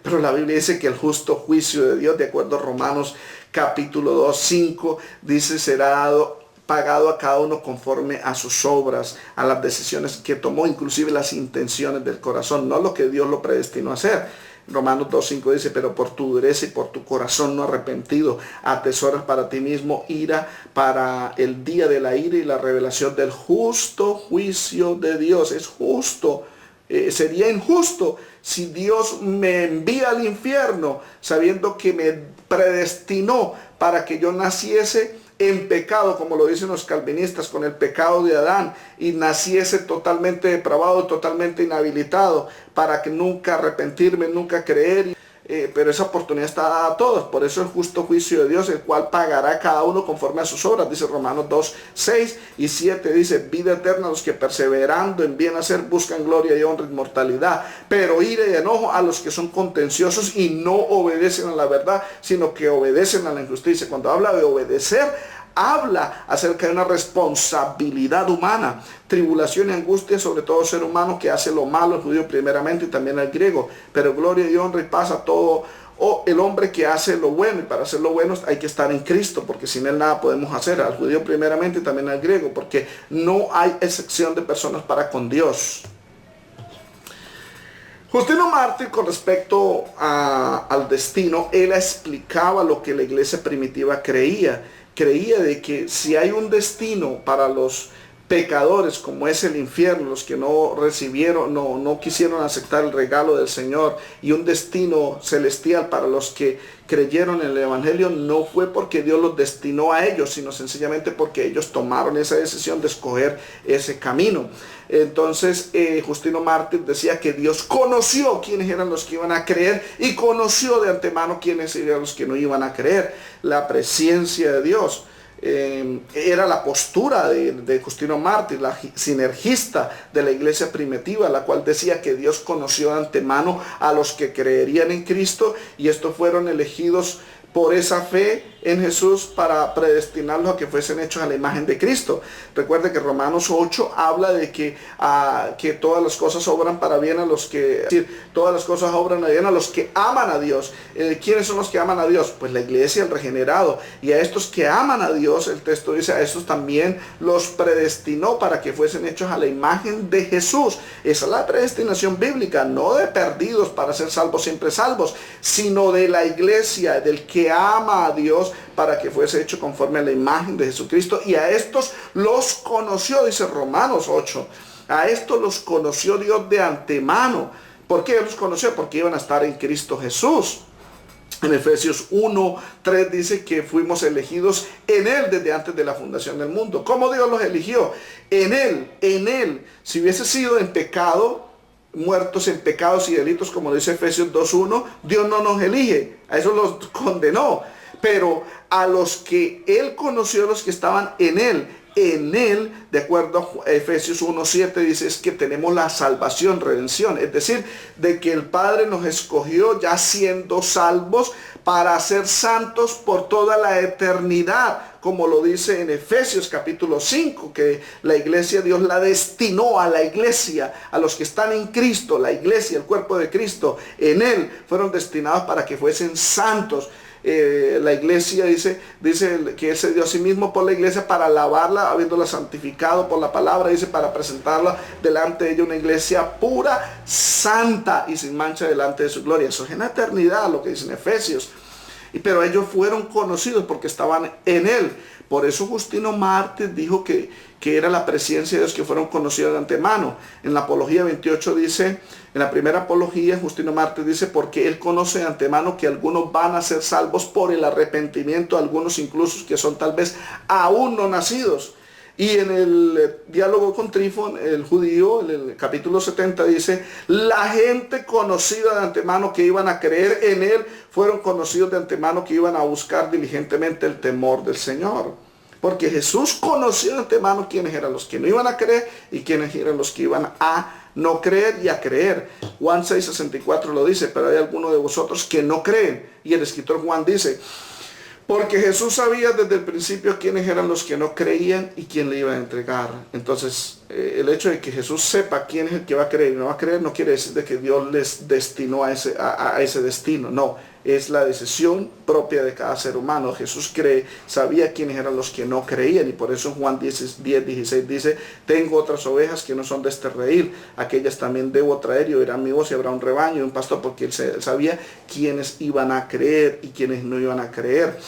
Pero la Biblia dice que el justo juicio de Dios, de acuerdo a Romanos capítulo 2, 5, dice: será pagado a cada uno conforme a sus obras, a las decisiones que tomó, inclusive las intenciones del corazón, no lo que Dios lo predestinó a hacer. Romanos 2.5 dice: pero por tu dureza y por tu corazón no arrepentido, atesoras para ti mismo ira para el día de la ira y la revelación del justo juicio de Dios. Es justo. Sería injusto si Dios me envía al infierno sabiendo que me predestinó para que yo naciese en pecado, como lo dicen los calvinistas, con el pecado de Adán, y naciese totalmente depravado, totalmente inhabilitado, para que nunca arrepentirme, nunca creer. Pero esa oportunidad está dada a todos. Por eso el justo juicio de Dios, el cual pagará a cada uno conforme a sus obras, dice Romanos 2, 6 y 7, dice: vida eterna a los que perseverando en bien hacer buscan gloria y honra, inmortalidad, pero ira y enojo a los que son contenciosos y no obedecen a la verdad, sino que obedecen a la injusticia. Cuando habla de obedecer, habla acerca de una responsabilidad humana, tribulación y angustia sobre todo ser humano que hace lo malo, el judío primeramente y también al griego, pero gloria y honra y paz a todo el hombre que hace lo bueno. Y para hacer lo bueno hay que estar en Cristo, porque sin él nada podemos hacer, al judío primeramente y también al griego, porque no hay excepción de personas para con Dios. Justino Mártir, con respecto al destino, él explicaba lo que la iglesia primitiva creía de que si hay un destino para los pecadores, como es el infierno, los que no recibieron, no quisieron aceptar el regalo del Señor, y un destino celestial para los que creyeron en el Evangelio, no fue porque Dios los destinó a ellos, sino sencillamente porque ellos tomaron esa decisión de escoger ese camino. Entonces Justino Mártir decía que Dios conoció quiénes eran los que iban a creer y conoció de antemano quiénes eran los que no iban a creer. La presencia de Dios era la postura de Justino Mártir, la sinergista de la iglesia primitiva, la cual decía que Dios conoció de antemano a los que creerían en Cristo, y estos fueron elegidos por esa fe en Jesús para predestinarlos a que fuesen hechos a la imagen de Cristo. Recuerde que Romanos 8 habla de que todas las cosas obran para bien a los que, es decir, todas las cosas obran bien a los que aman a Dios. ¿Quiénes son los que aman a Dios? Pues la iglesia, el regenerado. Y a estos que aman a Dios, el texto dice, a estos también los predestinó para que fuesen hechos a la imagen de Jesús. Esa es la predestinación bíblica, no de perdidos para ser salvos, siempre salvos, sino de la iglesia, del que ama a Dios, para que fuese hecho conforme a la imagen de Jesucristo. Y a estos los conoció, dice Romanos 8. A estos los conoció Dios de antemano. ¿Por qué los conoció? Porque iban a estar en Cristo Jesús. En Efesios 1:3 dice que fuimos elegidos en Él desde antes de la fundación del mundo. ¿Cómo Dios los eligió? En Él. Si hubiese sido en pecado, muertos en pecados y delitos, como dice Efesios 2:1, Dios no nos elige. A eso los condenó. Pero a los que Él conoció, los que estaban en Él, de acuerdo a Efesios 1:7, dice es que tenemos la salvación, redención. Es decir, de que el Padre nos escogió ya siendo salvos para ser santos por toda la eternidad. Como lo dice en Efesios capítulo 5, que la iglesia, Dios la destinó a la iglesia, a los que están en Cristo, la iglesia, el cuerpo de Cristo, en Él fueron destinados para que fuesen santos. La iglesia dice que Él se dio a sí mismo por la iglesia para alabarla, habiéndola santificado por la palabra, dice, para presentarla delante de ella una iglesia pura, santa y sin mancha delante de su gloria. Eso es en la eternidad, lo que dice en Efesios. Pero ellos fueron conocidos porque estaban en Él. Por eso Justino Mártir dijo que era la presencia de Dios, que fueron conocidos de antemano. En la Apología 28 dice, en la primera Apología, Justino Mártir dice, porque Él conoce de antemano que algunos van a ser salvos por el arrepentimiento, algunos incluso que son tal vez aún no nacidos. Y en el diálogo con Trifón, el judío, en el capítulo 70 dice, la gente conocida de antemano que iban a creer en Él, fueron conocidos de antemano que iban a buscar diligentemente el temor del Señor. Porque Jesús conoció de antemano quiénes eran los que no iban a creer y quiénes eran los que iban a no creer y a creer. Juan 6:64 lo dice, pero hay algunos de vosotros que no creen. Y el escritor Juan dice, porque Jesús sabía desde el principio quiénes eran los que no creían y quién le iba a entregar. Entonces, el hecho de que Jesús sepa quién es el que va a creer y no va a creer, no quiere decir de que Dios les destinó a ese destino. No, es la decisión propia de cada ser humano. Jesús sabía quiénes eran los que no creían, y por eso Juan 10:16 dice, tengo otras ovejas que no son de este redil, aquellas también debo traer y oirán mi voz y habrá un rebaño y un pastor, porque él sabía quiénes iban a creer y quiénes no iban a creer.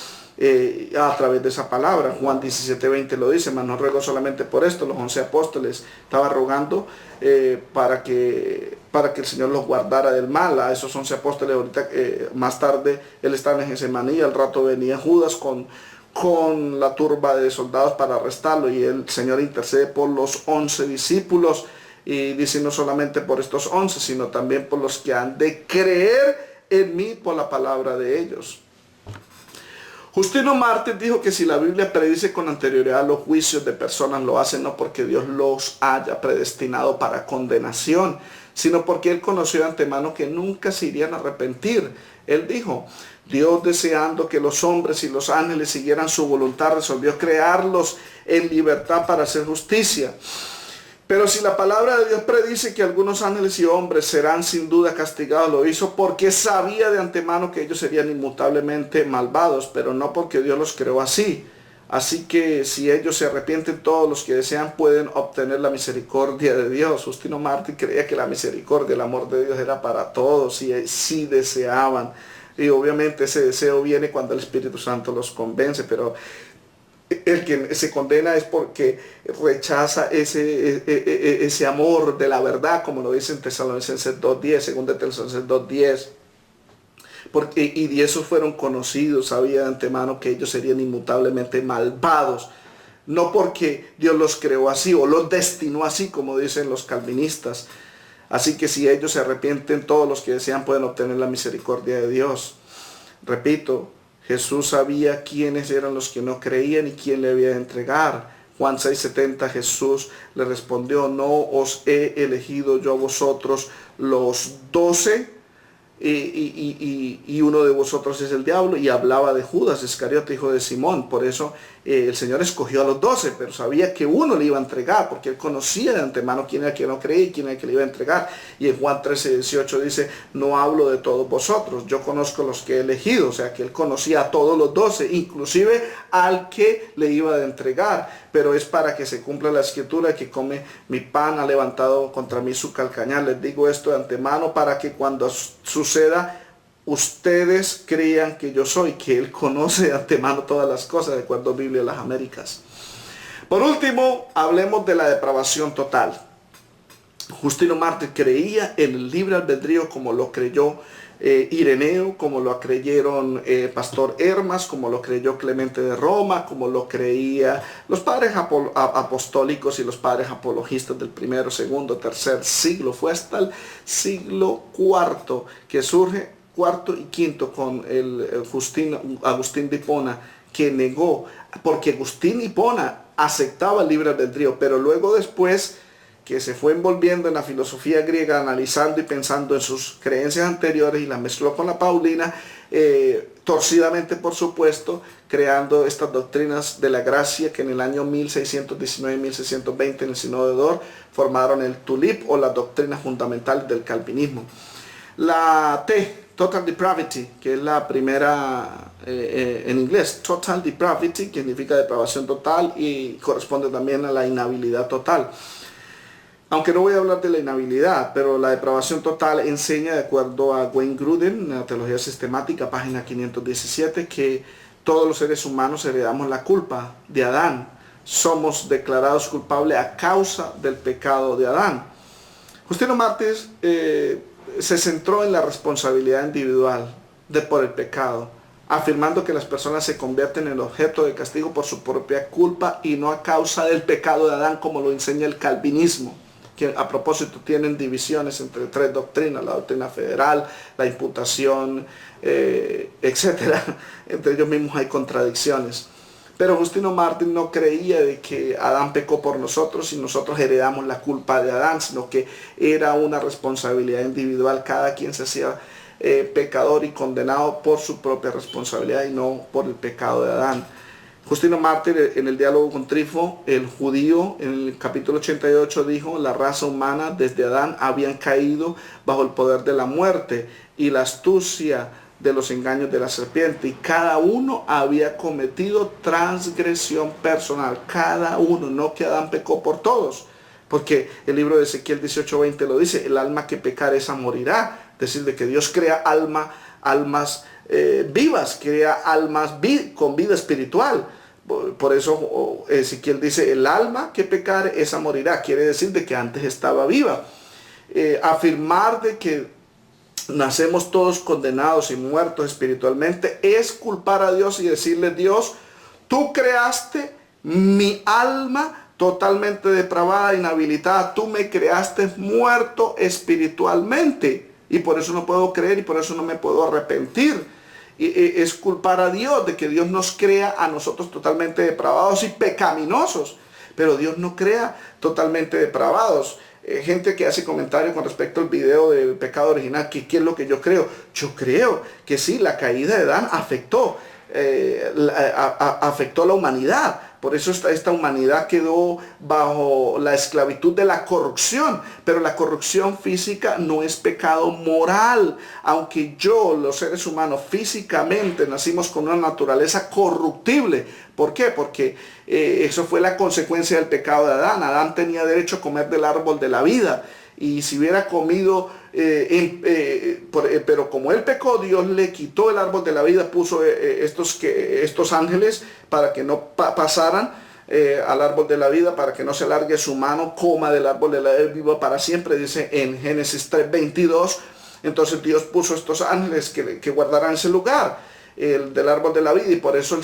A través de esa palabra. Juan 17:20 lo dice, mas no ruego solamente por esto. Los 11 apóstoles estaba rogando para que el Señor los guardara del mal. A esos 11 apóstoles ahorita, más tarde Él estaba en Getsemaní, al rato venía Judas con la turba de soldados para arrestarlo, y el Señor intercede por los 11 discípulos, y dice no solamente por estos 11, sino también por los que han de creer en mí por la palabra de ellos. Justino Mártir dijo que si la Biblia predice con anterioridad los juicios de personas, lo hace no porque Dios los haya predestinado para condenación, sino porque Él conoció de antemano que nunca se irían a arrepentir. Él dijo, Dios, deseando que los hombres y los ángeles siguieran su voluntad, resolvió crearlos en libertad para hacer justicia. Pero si la palabra de Dios predice que algunos ángeles y hombres serán sin duda castigados, lo hizo porque sabía de antemano que ellos serían inmutablemente malvados, pero no porque Dios los creó así. Así que si ellos se arrepienten, todos los que desean pueden obtener la misericordia de Dios. Justino Mártir creía que la misericordia, el amor de Dios era para todos, si deseaban. Y obviamente ese deseo viene cuando el Espíritu Santo los convence, pero el que se condena es porque rechaza ese amor de la verdad, como lo dice en Tesalonicenses 2:10, según de Tesalonicenses 2:10. Y esos fueron conocidos, sabía de antemano que ellos serían inmutablemente malvados, no porque Dios los creó así o los destinó así, como dicen los calvinistas. Así que si ellos se arrepienten, todos los que desean pueden obtener la misericordia de Dios. Repito, Jesús sabía quiénes eran los que no creían y quién le había de entregar. Juan 6:70, Jesús le respondió, no os he elegido yo a vosotros los 12, y uno de vosotros es el diablo, y hablaba de Judas Iscariote, hijo de Simón. Por eso el Señor escogió a los 12, pero sabía que uno le iba a entregar, porque él conocía de antemano quién era el que no creía y quién era el que le iba a entregar. Y en Juan 13:18 dice, no hablo de todos vosotros, yo conozco los que he elegido. O sea que él conocía a todos los 12, inclusive al que le iba a entregar. Pero es para que se cumpla la escritura, que come mi pan ha levantado contra mí su calcañar. Les digo esto de antemano para que cuando suceda, ustedes crean que yo soy, que él conoce de antemano todas las cosas, de acuerdo a Biblia de las Américas. Por último, hablemos de la depravación total. Justino Mártir creía en el libre albedrío como lo creyó Ireneo, como lo creyeron Pastor Hermas, como lo creyó Clemente de Roma, como lo creía los padres apostólicos y los padres apologistas del primero, segundo, tercer siglo. Fue hasta el siglo IV que surge, cuarto y quinto, con Agustín de Hipona, que negó, porque Agustín de Hipona aceptaba el libre albedrío, pero luego después que se fue envolviendo en la filosofía griega, analizando y pensando en sus creencias anteriores, y las mezcló con la paulina, torcidamente por supuesto, creando estas doctrinas de la gracia que en el año 1619 y 1620 en el Sínodo de Dort formaron el TULIP, o las doctrinas fundamentales del calvinismo. La T, Total Depravity, que es la primera en inglés, Total Depravity, que significa depravación total y corresponde también a la inhabilidad total. Aunque no voy a hablar de la inhabilidad, pero la depravación total enseña, de acuerdo a Wayne Grudem, en la Teología Sistemática, página 517, que todos los seres humanos heredamos la culpa de Adán. Somos declarados culpables a causa del pecado de Adán. Justino Mártir se centró en la responsabilidad individual por el pecado, afirmando que las personas se convierten en objeto de castigo por su propia culpa y no a causa del pecado de Adán, como lo enseña el calvinismo, que a propósito tienen divisiones entre tres doctrinas: la doctrina federal, la imputación, etcétera. Entre ellos mismos hay contradicciones. Pero Justino Mártir no creía de que Adán pecó por nosotros y nosotros heredamos la culpa de Adán, sino que era una responsabilidad individual. Cada quien se hacía pecador y condenado por su propia responsabilidad y no por el pecado de Adán. Justino Mártir, en el diálogo con Trifo, el judío, en el capítulo 88 dijo: la raza humana desde Adán habían caído bajo el poder de la muerte y la astucia de los engaños de la serpiente, y cada uno había cometido transgresión personal. Cada uno, no que Adán pecó por todos, porque el libro de Ezequiel 18:20 lo dice: el alma que pecare esa morirá. Es decir, de que Dios crea almas vivas, crea almas con vida espiritual. Por eso Ezequiel dice: el alma que pecare esa morirá. Quiere decir de que antes estaba viva. Afirmar de que nacemos todos condenados y muertos espiritualmente es culpar a Dios y decirle: Dios, tú creaste mi alma totalmente depravada, inhabilitada, tú me creaste muerto espiritualmente, y por eso no puedo creer y por eso no me puedo arrepentir. Es culpar a Dios de que Dios nos crea a nosotros totalmente depravados y pecaminosos, pero Dios no crea totalmente depravados. Gente que hace comentarios con respecto al video del pecado original, ¿qué es lo que yo creo? Yo creo que sí, la caída de Adán afectó a la humanidad. Por eso esta humanidad quedó bajo la esclavitud de la corrupción. Pero la corrupción física no es pecado moral. Aunque los seres humanos, físicamente nacimos con una naturaleza corruptible. ¿Por qué? Porque eso fue la consecuencia del pecado de Adán. Adán tenía derecho a comer del árbol de la vida. Y si hubiera comido, pero como él pecó, Dios le quitó el árbol de la vida, puso estos ángeles para que no pasaran al árbol de la vida, para que no se alargue su mano, coma del árbol de la vida, viva para siempre, dice en Génesis 3:22. Entonces Dios puso estos ángeles que guardarán ese lugar, del árbol de la vida, y por eso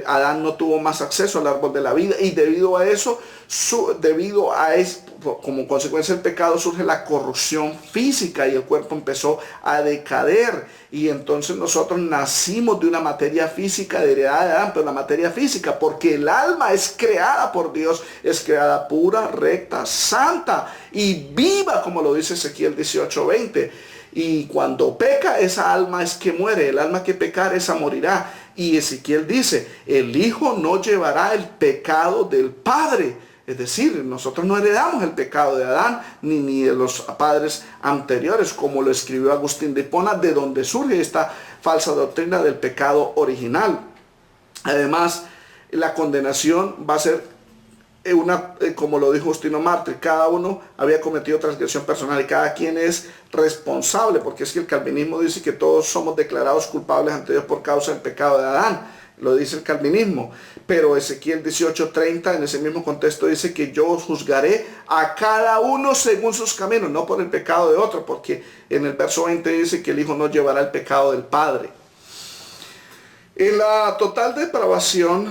Adán no tuvo más acceso al árbol de la vida, y debido a eso, como consecuencia del pecado, surge la corrupción física y el cuerpo empezó a decaer, y entonces nosotros nacimos de una materia física heredada de Adán, pero la materia física, porque el alma es creada por Dios, es creada pura, recta, santa y viva, como lo dice Ezequiel 18:20. Y cuando peca, esa alma es que muere. El alma que pecar, esa morirá. Y Ezequiel dice, el Hijo no llevará el pecado del Padre. Es decir, nosotros no heredamos el pecado de Adán ni de los padres anteriores, como lo escribió Agustín de Hipona, de donde surge esta falsa doctrina del pecado original. Además, la condenación va a ser como lo dijo Justino Mártir, cada uno había cometido transgresión personal y cada quien es responsable, porque es que el calvinismo dice que todos somos declarados culpables ante Dios por causa del pecado de Adán, lo dice el calvinismo, pero Ezequiel 18:30 en ese mismo contexto dice que yo juzgaré a cada uno según sus caminos, no por el pecado de otro, porque en el verso 20 dice que el Hijo no llevará el pecado del Padre. En la total depravación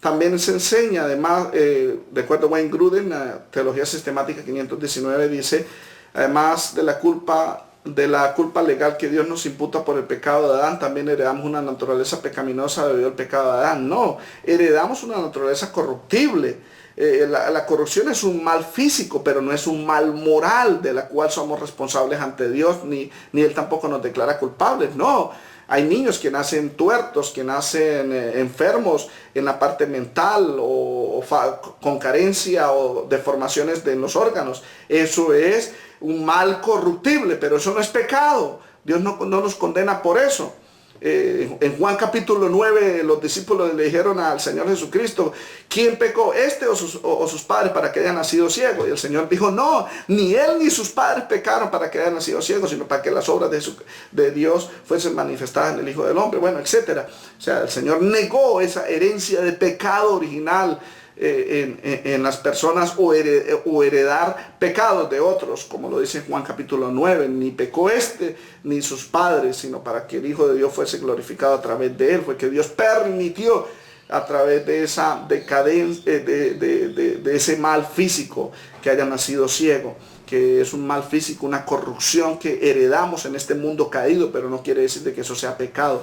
también se enseña, además, de acuerdo a Wayne Grudem, la Teología Sistemática 519 dice, además de la culpa legal que Dios nos imputa por el pecado de Adán, también heredamos una naturaleza pecaminosa debido al pecado de Adán. No, heredamos una naturaleza corruptible. La corrupción es un mal físico, pero no es un mal moral de la cual somos responsables ante Dios, ni Él tampoco nos declara culpables. No. Hay niños que nacen tuertos, que nacen enfermos en la parte mental o con carencia o deformaciones de los órganos. Eso es un mal corruptible, pero eso no es pecado. Dios no nos condena por eso. En Juan capítulo 9 los discípulos le dijeron al Señor Jesucristo, ¿quién pecó, este o sus padres para que haya nacido ciego? Y el Señor dijo, no, ni él ni sus padres pecaron para que haya nacido ciego, sino para que las obras de Dios fuesen manifestadas en el Hijo del Hombre, bueno, etcétera. O sea, el Señor negó esa herencia de pecado original en las personas o heredar pecados de otros, como lo dice Juan capítulo 9, ni pecó ni sus padres, sino para que el Hijo de Dios fuese glorificado a través de él. Fue que Dios permitió a través de esa decadencia, de ese mal físico, que haya nacido ciego, que es un mal físico, una corrupción que heredamos en este mundo caído, pero no quiere decir de que eso sea pecado.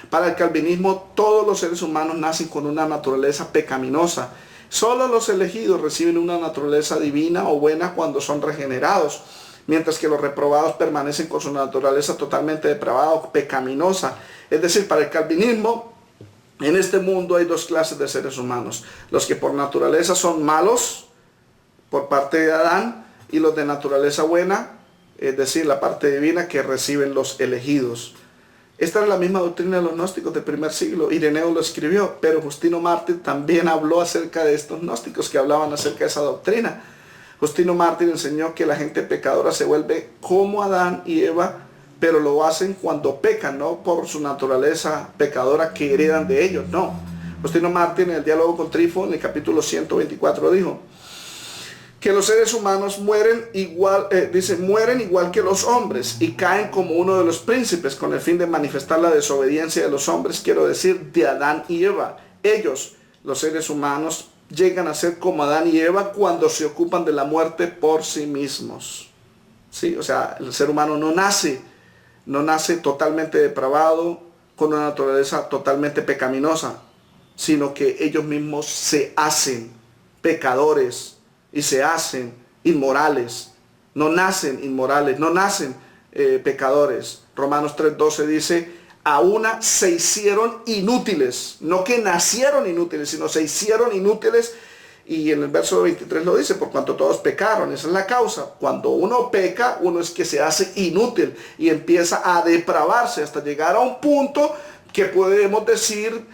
Para el calvinismo, todos los seres humanos nacen con una naturaleza pecaminosa. Solo los elegidos reciben una naturaleza divina o buena cuando son regenerados, mientras que los reprobados permanecen con su naturaleza totalmente depravada o pecaminosa. Es decir, para el calvinismo, en este mundo hay dos clases de seres humanos: los que por naturaleza son malos por parte de Adán, y los de naturaleza buena, es decir, la parte divina, que reciben los elegidos. Esta era la misma doctrina de los gnósticos del primer siglo. Ireneo lo escribió, pero Justino Mártir también habló acerca de estos gnósticos que hablaban acerca de esa doctrina. Justino Mártir enseñó que la gente pecadora se vuelve como Adán y Eva, pero lo hacen cuando pecan, no por su naturaleza pecadora que heredan de ellos, no. Justino Mártir, en el diálogo con Trifo, en el capítulo 124, dijo que los seres humanos mueren igual que los hombres y caen como uno de los príncipes con el fin de manifestar la desobediencia de los hombres, quiero decir, de Adán y Eva. Ellos, los seres humanos, llegan a ser como Adán y Eva cuando se ocupan de la muerte por sí mismos. ¿Sí? O sea, el ser humano no nace totalmente depravado, con una naturaleza totalmente pecaminosa, sino que ellos mismos se hacen pecadores y se hacen inmorales. No nacen inmorales, no nacen pecadores. Romanos 3:12 dice, a una se hicieron inútiles, no que nacieron inútiles, sino se hicieron inútiles. Y en el verso 23 lo dice, por cuanto todos pecaron. Esa es la causa. Cuando uno peca, uno es que se hace inútil y empieza a depravarse hasta llegar a un punto que podemos decir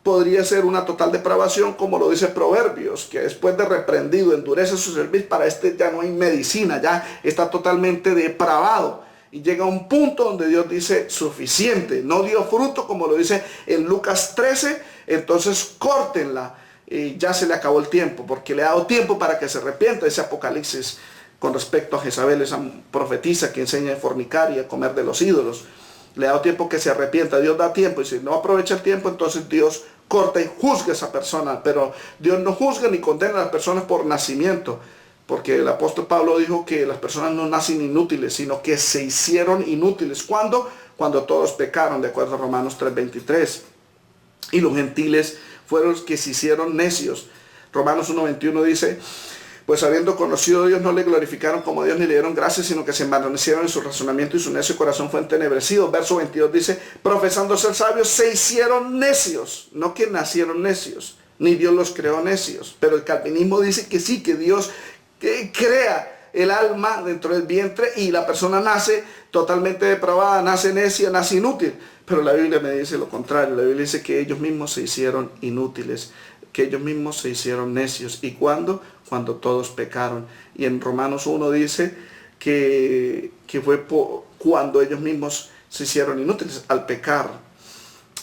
podría ser una total depravación, como lo dice Proverbios, que después de reprendido endurece su cerviz, para ya no hay medicina, ya está totalmente depravado. Y llega a un punto donde Dios dice, suficiente, no dio fruto, como lo dice en Lucas 13, entonces córtenla, y ya se le acabó el tiempo, porque le ha dado tiempo para que se arrepienta. Ese Apocalipsis con respecto a Jezabel, esa profetisa que enseña a fornicar y a comer de los ídolos. Le ha dado tiempo que se arrepienta. Dios da tiempo, y si no aprovecha el tiempo, entonces Dios corta y juzga a esa persona. Pero Dios no juzga ni condena a las personas por nacimiento, porque el apóstol Pablo dijo que las personas no nacen inútiles, sino que se hicieron inútiles. ¿Cuándo? Cuando todos pecaron, de acuerdo a Romanos 3:23. Y los gentiles fueron los que se hicieron necios. Romanos 1:21 dice, Pues habiendo conocido a Dios, no le glorificaron como Dios ni le dieron gracias, sino que se envanecieron en su razonamiento y su necio corazón fue entenebrecido. Verso 22 dice, profesando ser sabios, se hicieron necios. No que nacieron necios, ni Dios los creó necios. Pero el calvinismo dice que sí, que Dios crea el alma dentro del vientre y la persona nace totalmente depravada, nace necia, nace inútil. Pero la Biblia me dice lo contrario. La Biblia dice que ellos mismos se hicieron inútiles, que ellos mismos se hicieron necios. ¿Y cuándo? Cuando todos pecaron. Y en Romanos 1 dice que fue cuando ellos mismos se hicieron inútiles, al pecar.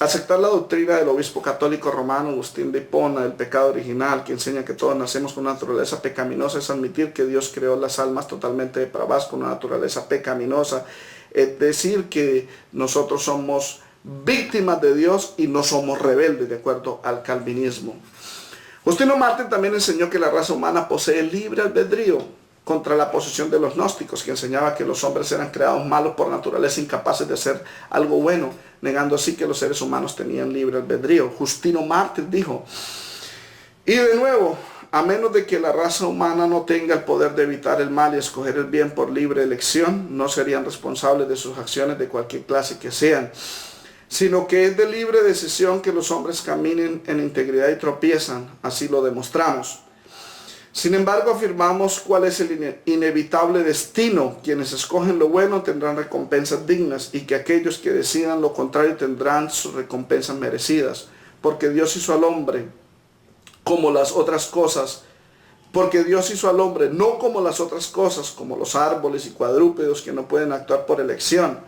Aceptar la doctrina del obispo católico romano Agustín de Hipona, del pecado original, que enseña que todos nacemos con una naturaleza pecaminosa, es admitir que Dios creó las almas totalmente depravadas con una naturaleza pecaminosa. Es decir, que nosotros somos víctimas de Dios y no somos rebeldes, de acuerdo al calvinismo. Justino Mártir también enseñó que la raza humana posee libre albedrío, contra la posición de los gnósticos, que enseñaba que los hombres eran creados malos por naturaleza, incapaces de hacer algo bueno, negando así que los seres humanos tenían libre albedrío. Justino Mártir dijo, y de nuevo, a menos de que la raza humana no tenga el poder de evitar el mal y escoger el bien por libre elección, no serían responsables de sus acciones de cualquier clase que sean, sino que es de libre decisión que los hombres caminen en integridad y tropiezan, así lo demostramos. Sin embargo, afirmamos cuál es el inevitable destino. Quienes escogen lo bueno tendrán recompensas dignas y que aquellos que decidan lo contrario tendrán sus recompensas merecidas. Porque Dios hizo al hombre como las otras cosas. Porque Dios hizo al hombre no como las otras cosas, como los árboles y cuadrúpedos que no pueden actuar por elección.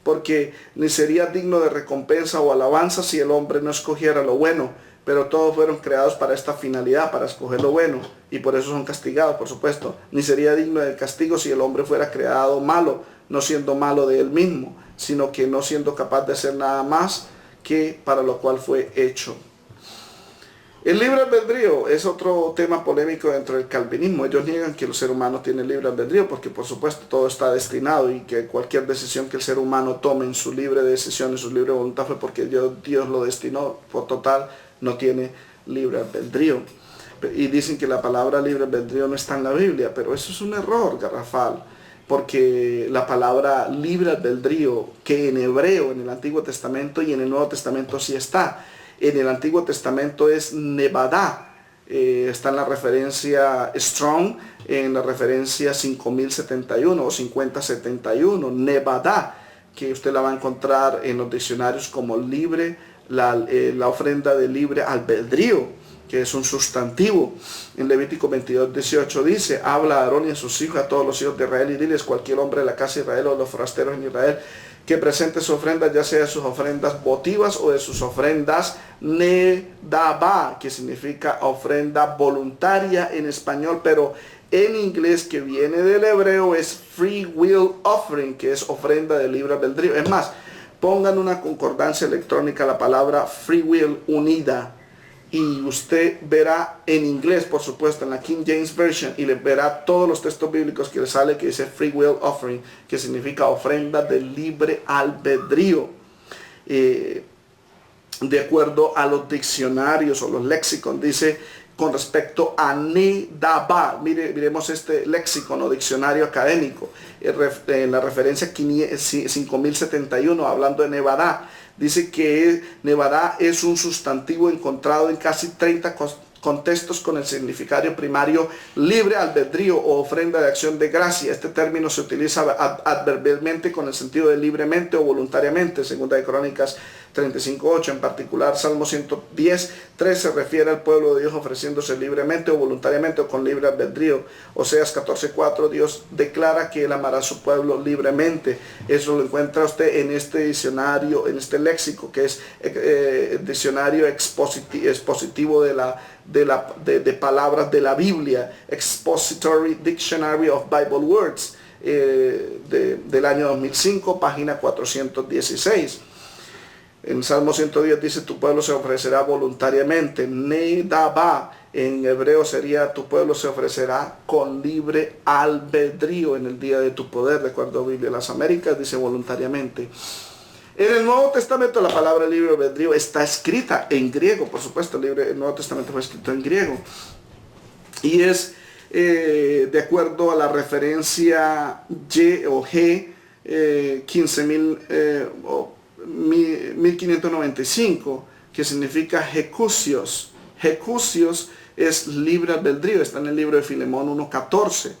Porque ni sería digno de recompensa o alabanza si el hombre no escogiera lo bueno. Pero todos fueron creados para esta finalidad, para escoger lo bueno, y por eso son castigados, por supuesto. Ni sería digno del castigo si el hombre fuera creado malo, no siendo malo de él mismo, sino que no siendo capaz de hacer nada más que para lo cual fue hecho. El libre albedrío es otro tema polémico dentro del calvinismo. Ellos niegan que el ser humano tiene libre albedrío, porque por supuesto todo está destinado y que cualquier decisión que el ser humano tome en su libre decisión, en su libre voluntad, fue porque Dios lo destinó. Por total, no tiene libre albedrío. Y dicen que la palabra libre albedrío no está en la Biblia, pero eso es un error garrafal, porque la palabra libre albedrío, que en hebreo, en el Antiguo Testamento y en el Nuevo Testamento sí está. En el Antiguo Testamento es nevadá, está en la referencia Strong, en la referencia 5071 o 5071, nevadá, que usted la va a encontrar en los diccionarios como libre, la ofrenda de libre albedrío, que es un sustantivo. En Levítico 22:18 dice, habla a Aarón y a sus hijos, a todos los hijos de Israel, y diles, cualquier hombre de la casa de Israel o de los forasteros en Israel, que presente su ofrenda, ya sea de sus ofrendas votivas o de sus ofrendas nedabá, que significa ofrenda voluntaria en español, pero en inglés, que viene del hebreo, es free will offering, que es ofrenda de libre albedrío. Es más, pongan una concordancia electrónica la palabra free will unida y usted verá en inglés, por supuesto, en la King James Version, y le verá todos los textos bíblicos que le sale que dice free will offering, que significa ofrenda de libre albedrío. De acuerdo a los diccionarios o los lexicons, dice con respecto a nedabá, miremos este léxico, diccionario académico, en la referencia 5071, hablando de nevadá, dice que nevadá es un sustantivo encontrado en casi 30 contextos con el significado primario libre albedrío o ofrenda de acción de gracia. Este término se utiliza adverbialmente con el sentido de libremente o voluntariamente. Segunda de Crónicas 35:8, en particular Salmo 110:3 se refiere al pueblo de Dios ofreciéndose libremente o voluntariamente o con libre albedrío. Oseas 14:4, Dios declara que él amará a su pueblo libremente. Eso lo encuentra usted en este diccionario, en este léxico, que es el diccionario expositivo de palabras de la Biblia, Expository Dictionary of Bible Words, del año 2005, página 416. En Salmo 110 dice, tu pueblo se ofrecerá voluntariamente. Nedabá, en hebreo sería, tu pueblo se ofrecerá con libre albedrío en el día de tu poder. De acuerdo a Biblia de las Américas, dice voluntariamente. En el Nuevo Testamento la palabra libre albedrío está escrita en griego, por supuesto, el Nuevo Testamento fue escrito en griego. Y es de acuerdo a la referencia Y o G 1595, que significa Jecusios. Jecusios es libre albedrío, está en el libro de Filemón 1.14.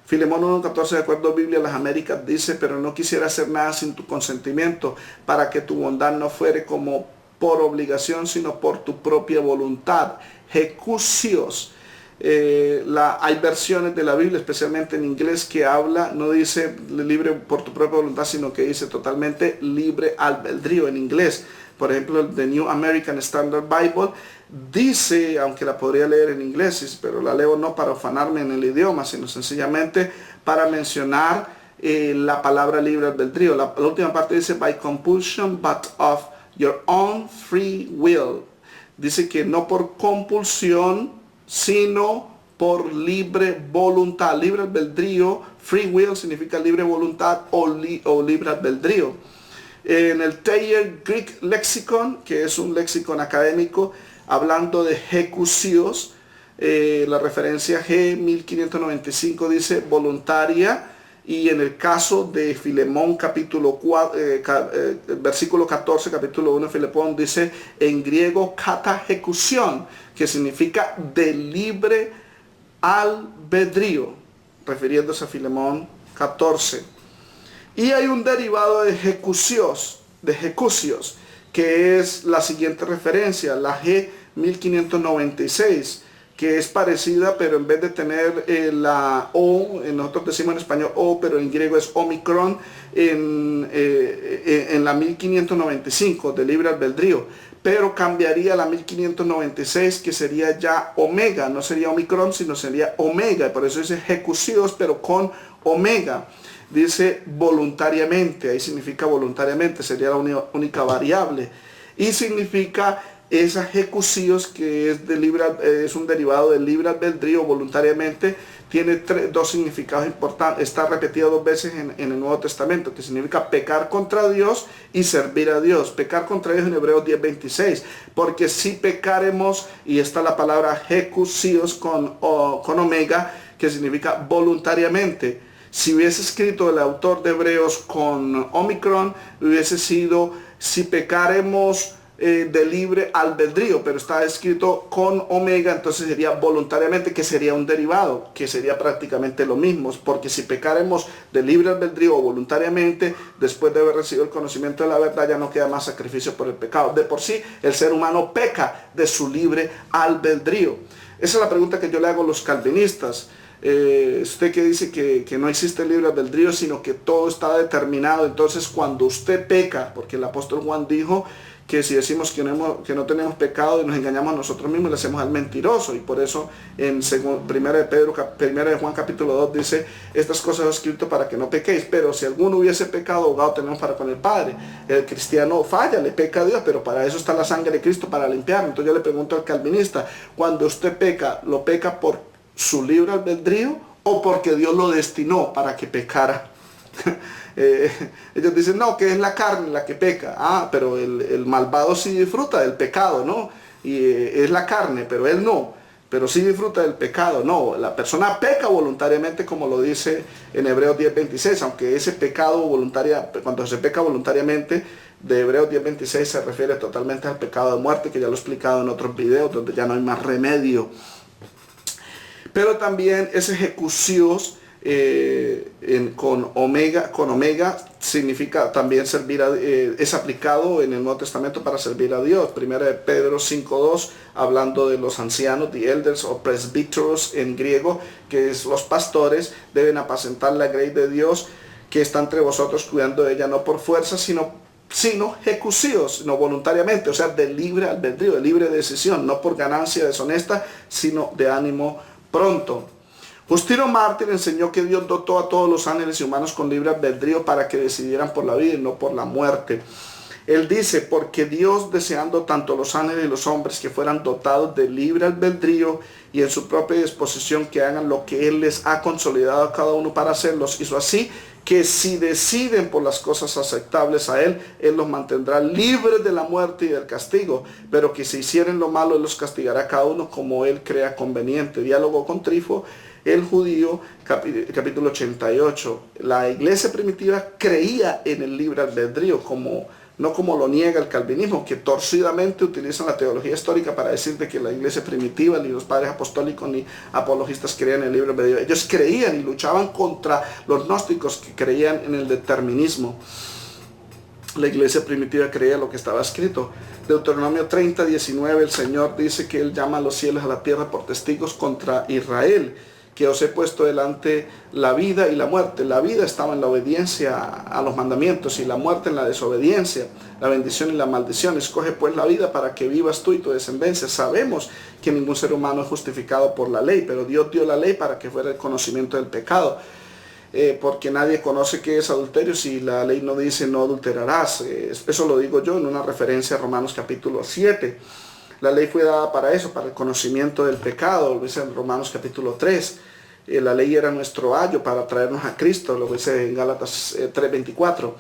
Filemón 1.14, de acuerdo a Biblia Las Américas, dice: pero no quisiera hacer nada sin tu consentimiento, para que tu bondad no fuere como por obligación, sino por tu propia voluntad. Jecusios. Hay versiones de la Biblia, especialmente en inglés, que habla, no dice libre por tu propia voluntad, sino que dice totalmente libre albedrío en inglés. Por ejemplo, el The New American Standard Bible dice, aunque la podría leer en inglés, pero la leo no para ufanarme en el idioma, sino sencillamente para mencionar la palabra libre albedrío. La última parte dice by compulsion but of your own free will. Dice que no por compulsión, sino por libre voluntad. Libre albedrío, free will significa libre voluntad o libre albedrío. En el Thayer Greek Lexicon, que es un léxico académico, hablando de Jecusios, la referencia G 1595 dice voluntaria, y en el caso de Filemón capítulo 4, versículo 14, capítulo 1 de Filemón, dice en griego katajecusión, que significa de libre albedrío, refiriéndose a Filemón 14. Y hay un derivado de Jecusios, que es la siguiente referencia, la G 1596, que es parecida, pero en vez de tener la O, nosotros decimos en español O, pero en griego es Omicron, en la 1595 de libre albedrío, pero cambiaría la 1596, que sería ya Omega, no sería Omicron, sino sería Omega, por eso dice Jecusios, pero con Omega. Dice voluntariamente, ahí significa voluntariamente, sería la única variable, y significa esa Jecusios, que es un derivado del libre albedrío, voluntariamente. Tiene dos significados importantes, está repetido 2 veces en el Nuevo Testamento, que significa pecar contra Dios y servir a Dios. Pecar contra Dios en Hebreos 10:26, porque si pecaremos, y está la palabra Jecusios con omega, que significa voluntariamente. Si hubiese escrito el autor de Hebreos con Omicron, hubiese sido si pecaremos de libre albedrío, pero está escrito con omega, entonces sería voluntariamente, que sería un derivado, que sería prácticamente lo mismo, porque si pecaremos de libre albedrío o voluntariamente, después de haber recibido el conocimiento de la verdad, ya no queda más sacrificio por el pecado. De por sí, el ser humano peca de su libre albedrío. Esa es la pregunta que yo le hago a los calvinistas. Usted que dice que no existe libre albedrío, sino que todo está determinado. Entonces, cuando usted peca, porque el apóstol Juan dijo que si decimos que no tenemos pecado y nos engañamos a nosotros mismos, le hacemos al mentiroso, y por eso en 1 de Juan capítulo 2 dice: estas cosas he escrito para que no pequéis, pero si alguno hubiese pecado, abogado tenemos para con el Padre. El cristiano falla, le peca a Dios, pero para eso está la sangre de Cristo, para limpiarlo. Entonces yo le pregunto al calvinista: cuando usted peca, ¿lo peca por su libre albedrío o porque Dios lo destinó para que pecara? Ellos dicen no, que es la carne la que peca. Pero el malvado sí disfruta del pecado, ¿no? Y es la carne, pero él no, pero sí disfruta del pecado. No, la persona peca voluntariamente, como lo dice en Hebreos 10:26, aunque ese pecado voluntario, cuando se peca voluntariamente, de Hebreos 10:26 se refiere totalmente al pecado de muerte, que ya lo he explicado en otros videos, donde ya no hay más remedio. Pero también ese Jecusios con omega significa también servir es aplicado en el Nuevo Testamento para servir a Dios. Primera de Pedro 5:2, hablando de los ancianos, the elders o presbyteros en griego, que es los pastores, deben apacentar la grey de Dios que está entre vosotros, cuidando de ella no por fuerza, sino Jecusios, no voluntariamente, o sea, de libre albedrío, de libre decisión, no por ganancia deshonesta, sino de ánimo pronto. Justino Mártir enseñó que Dios dotó a todos los ángeles y humanos con libre albedrío para que decidieran por la vida y no por la muerte. Él dice: porque Dios, deseando tanto los ángeles y los hombres que fueran dotados de libre albedrío y en su propia disposición que hagan lo que Él les ha consolidado a cada uno para hacerlos, hizo así que si deciden por las cosas aceptables a Él, Él los mantendrá libres de la muerte y del castigo, pero que si hicieren lo malo, Él los castigará a cada uno como Él crea conveniente. Diálogo con Trifo, El Judío, capítulo 88. La iglesia primitiva creía en el libre albedrío, no como lo niega el calvinismo, que torcidamente utilizan la teología histórica para decir de que la iglesia primitiva, ni los padres apostólicos, ni apologistas creían en el libre albedrío. Ellos creían y luchaban contra los gnósticos que creían en el determinismo. La iglesia primitiva creía lo que estaba escrito. Deuteronomio 30, 19, el Señor dice que Él llama a los cielos y a la tierra por testigos contra Israel, que os he puesto delante la vida y la muerte. La vida estaba en la obediencia a los mandamientos y la muerte en la desobediencia, la bendición y la maldición. Escoge pues la vida para que vivas tú y tu descendencia. Sabemos que ningún ser humano es justificado por la ley, pero Dios dio la ley para que fuera el conocimiento del pecado. Porque nadie conoce qué es adulterio si la ley no dice no adulterarás. Eso lo digo yo en una referencia a Romanos capítulo 7. La ley fue dada para eso, para el conocimiento del pecado, lo dice en Romanos capítulo 3. La ley era nuestro ayo para traernos a Cristo, lo dice en Gálatas 3:24.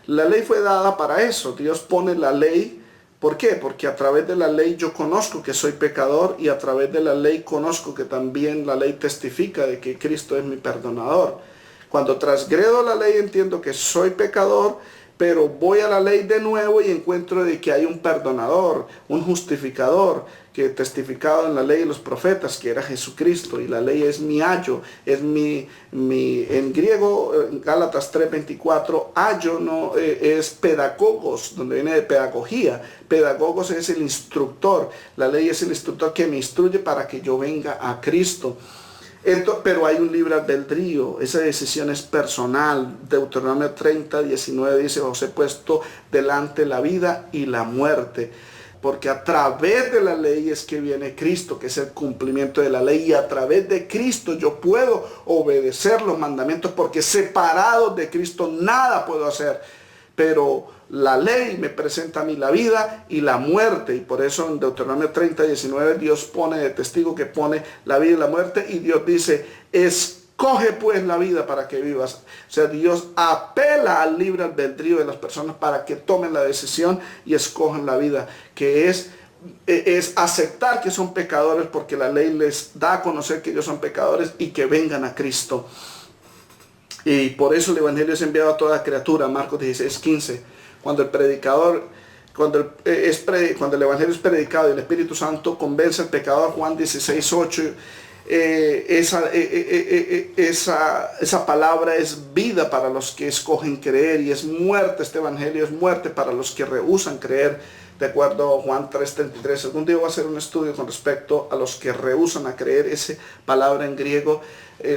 La ley fue dada para eso. Dios pone la ley. ¿Por qué? Porque a través de la ley yo conozco que soy pecador y a través de la ley conozco que también la ley testifica de que Cristo es mi perdonador. Cuando transgredo la ley entiendo que soy pecador, pero voy a la ley de nuevo y encuentro de que hay un perdonador, un justificador, que testificado en la ley de los profetas, que era Jesucristo, y la ley es mi ayo, es en griego, en Gálatas 3:24, ayo no es pedagogos, donde viene de pedagogía. Pedagogos es el instructor, la ley es el instructor que me instruye para que yo venga a Cristo. Pero hay un libre albedrío, esa decisión es personal. Deuteronomio 30, 19 dice, os he puesto delante la vida y la muerte. Porque a través de la ley es que viene Cristo, que es el cumplimiento de la ley. Y a través de Cristo yo puedo obedecer los mandamientos, porque separado de Cristo nada puedo hacer. Pero la ley me presenta a mí la vida y la muerte. Y por eso en Deuteronomio 30, 19 Dios pone de testigo que pone la vida y la muerte. Y Dios dice, escoge pues la vida para que vivas. O sea, Dios apela al libre albedrío de las personas para que tomen la decisión y escojan la vida, que es aceptar que son pecadores, porque la ley les da a conocer que ellos son pecadores y que vengan a Cristo. Y por eso el Evangelio es enviado a toda criatura, Marcos 16, 15. Cuando el Evangelio es predicado y el Espíritu Santo convence al pecador, Juan 16, 8, esa palabra es vida para los que escogen creer, y es muerte, este Evangelio es muerte para los que rehúsan creer, de acuerdo a Juan 3:33. Algún día voy a hacer un estudio con respecto a los que rehúsan a creer. Esa palabra en griego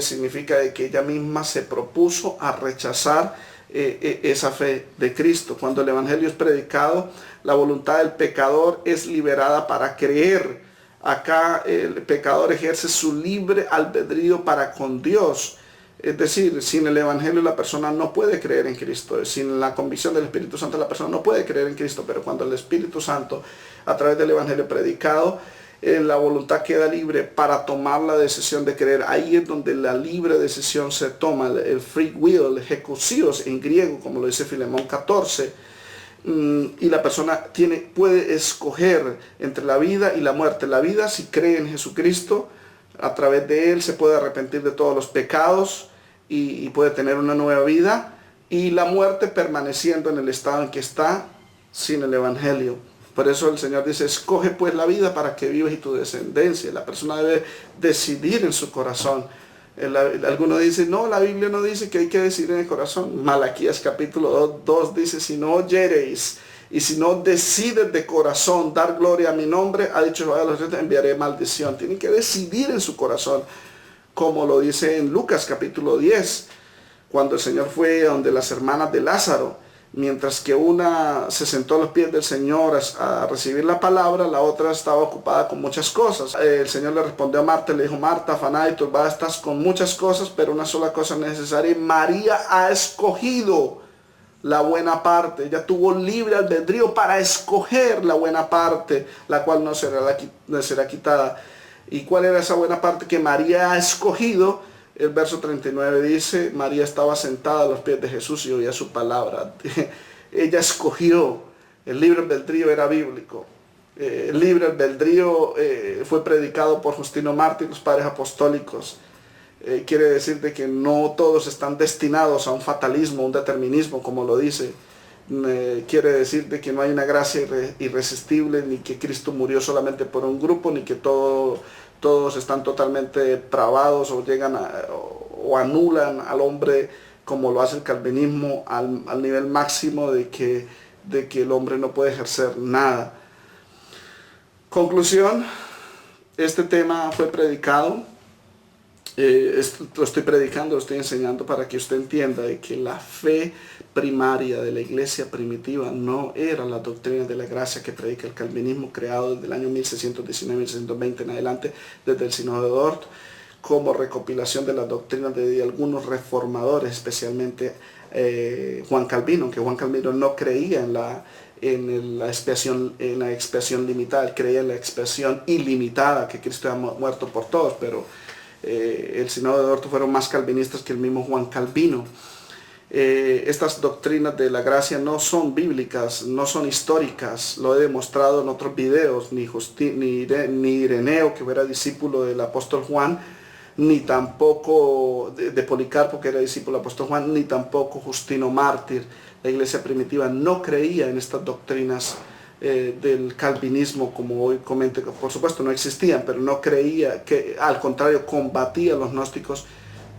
significa de que ella misma se propuso a rechazar esa fe de Cristo. Cuando el Evangelio es predicado, la voluntad del pecador es liberada para creer. Acá el pecador ejerce su libre albedrío para con Dios. Es decir, sin el Evangelio la persona no puede creer en Cristo. Sin la convicción del Espíritu Santo la persona no puede creer en Cristo. Pero cuando el Espíritu Santo, a través del Evangelio predicado, la voluntad queda libre para tomar la decisión de creer. Ahí es donde la libre decisión se toma, el free will, el ejecusios en griego, como lo dice Filemón 14. Y la persona puede escoger entre la vida y la muerte. La vida, si cree en Jesucristo, a través de Él se puede arrepentir de todos los pecados y puede tener una nueva vida. Y la muerte permaneciendo en el estado en que está, sin el Evangelio. Por eso el Señor dice, escoge pues la vida para que vivas y tu descendencia. La persona debe decidir en su corazón. Algunos dicen, no, la Biblia no dice que hay que decidir en el corazón. Malaquías capítulo 2 dice, si no oyereis y si no decides de corazón dar gloria a mi nombre, ha dicho Jehová de los ejércitos, enviaré maldición. Tienen que decidir en su corazón, como lo dice en Lucas capítulo 10, cuando el Señor fue donde las hermanas de Lázaro. Mientras que una se sentó a los pies del Señor a recibir la palabra, la otra estaba ocupada con muchas cosas. El Señor le respondió a Marta, le dijo, Marta, afanada y turbada estás con muchas cosas, pero una sola cosa es necesaria. Y María ha escogido la buena parte. Ella tuvo libre albedrío para escoger la buena parte, la cual no será quitada. ¿Y cuál era esa buena parte que María ha escogido? El verso 39 dice, María estaba sentada a los pies de Jesús y oía su palabra. Ella escogió. El libre albedrío era bíblico. El libre albedrío fue predicado por Justino Mártir, los padres apostólicos. quiere decir de que no todos están destinados a un fatalismo, un determinismo, como lo dice. Quiere decir de que no hay una gracia irresistible, ni que Cristo murió solamente por un grupo, ni que todos están totalmente depravados o llegan o anulan al hombre, como lo hace el calvinismo, al nivel máximo de que el hombre no puede ejercer nada. Conclusión, este tema fue predicado, lo estoy predicando, lo estoy enseñando para que usted entienda de que la fe primaria de la iglesia primitiva no era la doctrina de la gracia que predica el calvinismo, creado desde el año 1619-1620 en adelante, desde el Sínodo de Dort, como recopilación de las doctrinas de algunos reformadores, especialmente Juan Calvino, que Juan Calvino no creía en la expiación limitada, él creía en la expiación ilimitada, que Cristo había muerto por todos, pero el Sínodo de Dort fueron más calvinistas que el mismo Juan Calvino. Estas doctrinas de la gracia no son bíblicas, no son históricas, lo he demostrado en otros videos, ni Ireneo, que era discípulo del apóstol Juan, ni tampoco de Policarpo, que era discípulo del apóstol Juan, ni tampoco Justino Mártir. La iglesia primitiva no creía en estas doctrinas del calvinismo, como hoy comenté. Por supuesto no existían, pero no creía, que al contrario combatía a los gnósticos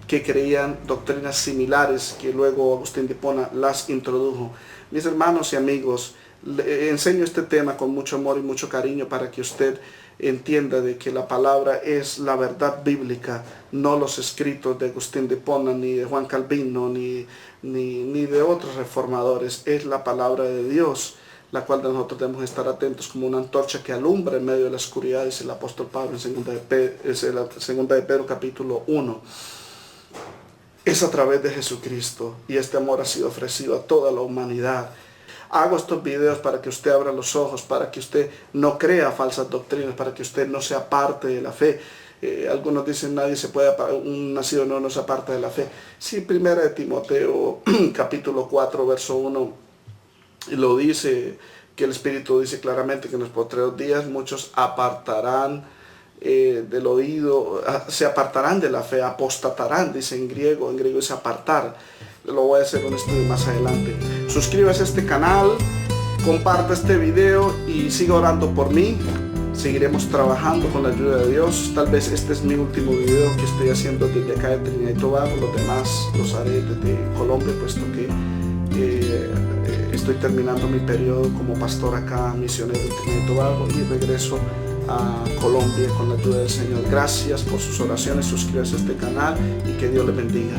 que creían doctrinas similares, que luego Agustín de Hipona las introdujo. Mis hermanos y amigos, le enseño este tema con mucho amor y mucho cariño para que usted entienda de que la palabra es la verdad bíblica, no los escritos de Agustín de Hipona, ni de Juan Calvino, ni de otros reformadores. Es la palabra de Dios, la cual nosotros debemos estar atentos como una antorcha que alumbra en medio de la oscuridad, dice el apóstol Pablo en segunda de Pedro capítulo 1. Es a través de Jesucristo, y este amor ha sido ofrecido a toda la humanidad. Hago estos videos para que usted abra los ojos, para que usted no crea falsas doctrinas, para que usted no se aparte de la fe. Algunos dicen un nacido no se aparta de la fe. Sí, primera de Timoteo capítulo 4 verso 1 lo dice, que el Espíritu dice claramente que en los postreros días muchos apartarán del oído, se apartarán de la fe, apostatarán, dice en griego dice apartar. Lo voy a hacer un estudio más adelante. Suscríbase a este canal, comparta este video y siga orando por mí. Seguiremos trabajando con la ayuda de Dios. Tal vez este es mi último video que estoy haciendo desde acá de Trinidad y Tobago. Los demás los haré desde Colombia, puesto que estoy terminando mi periodo como pastor acá, misionero en Trinidad y Tobago, y regreso a Colombia con la ayuda del Señor. Gracias por sus oraciones, suscríbase a este canal y que Dios le bendiga.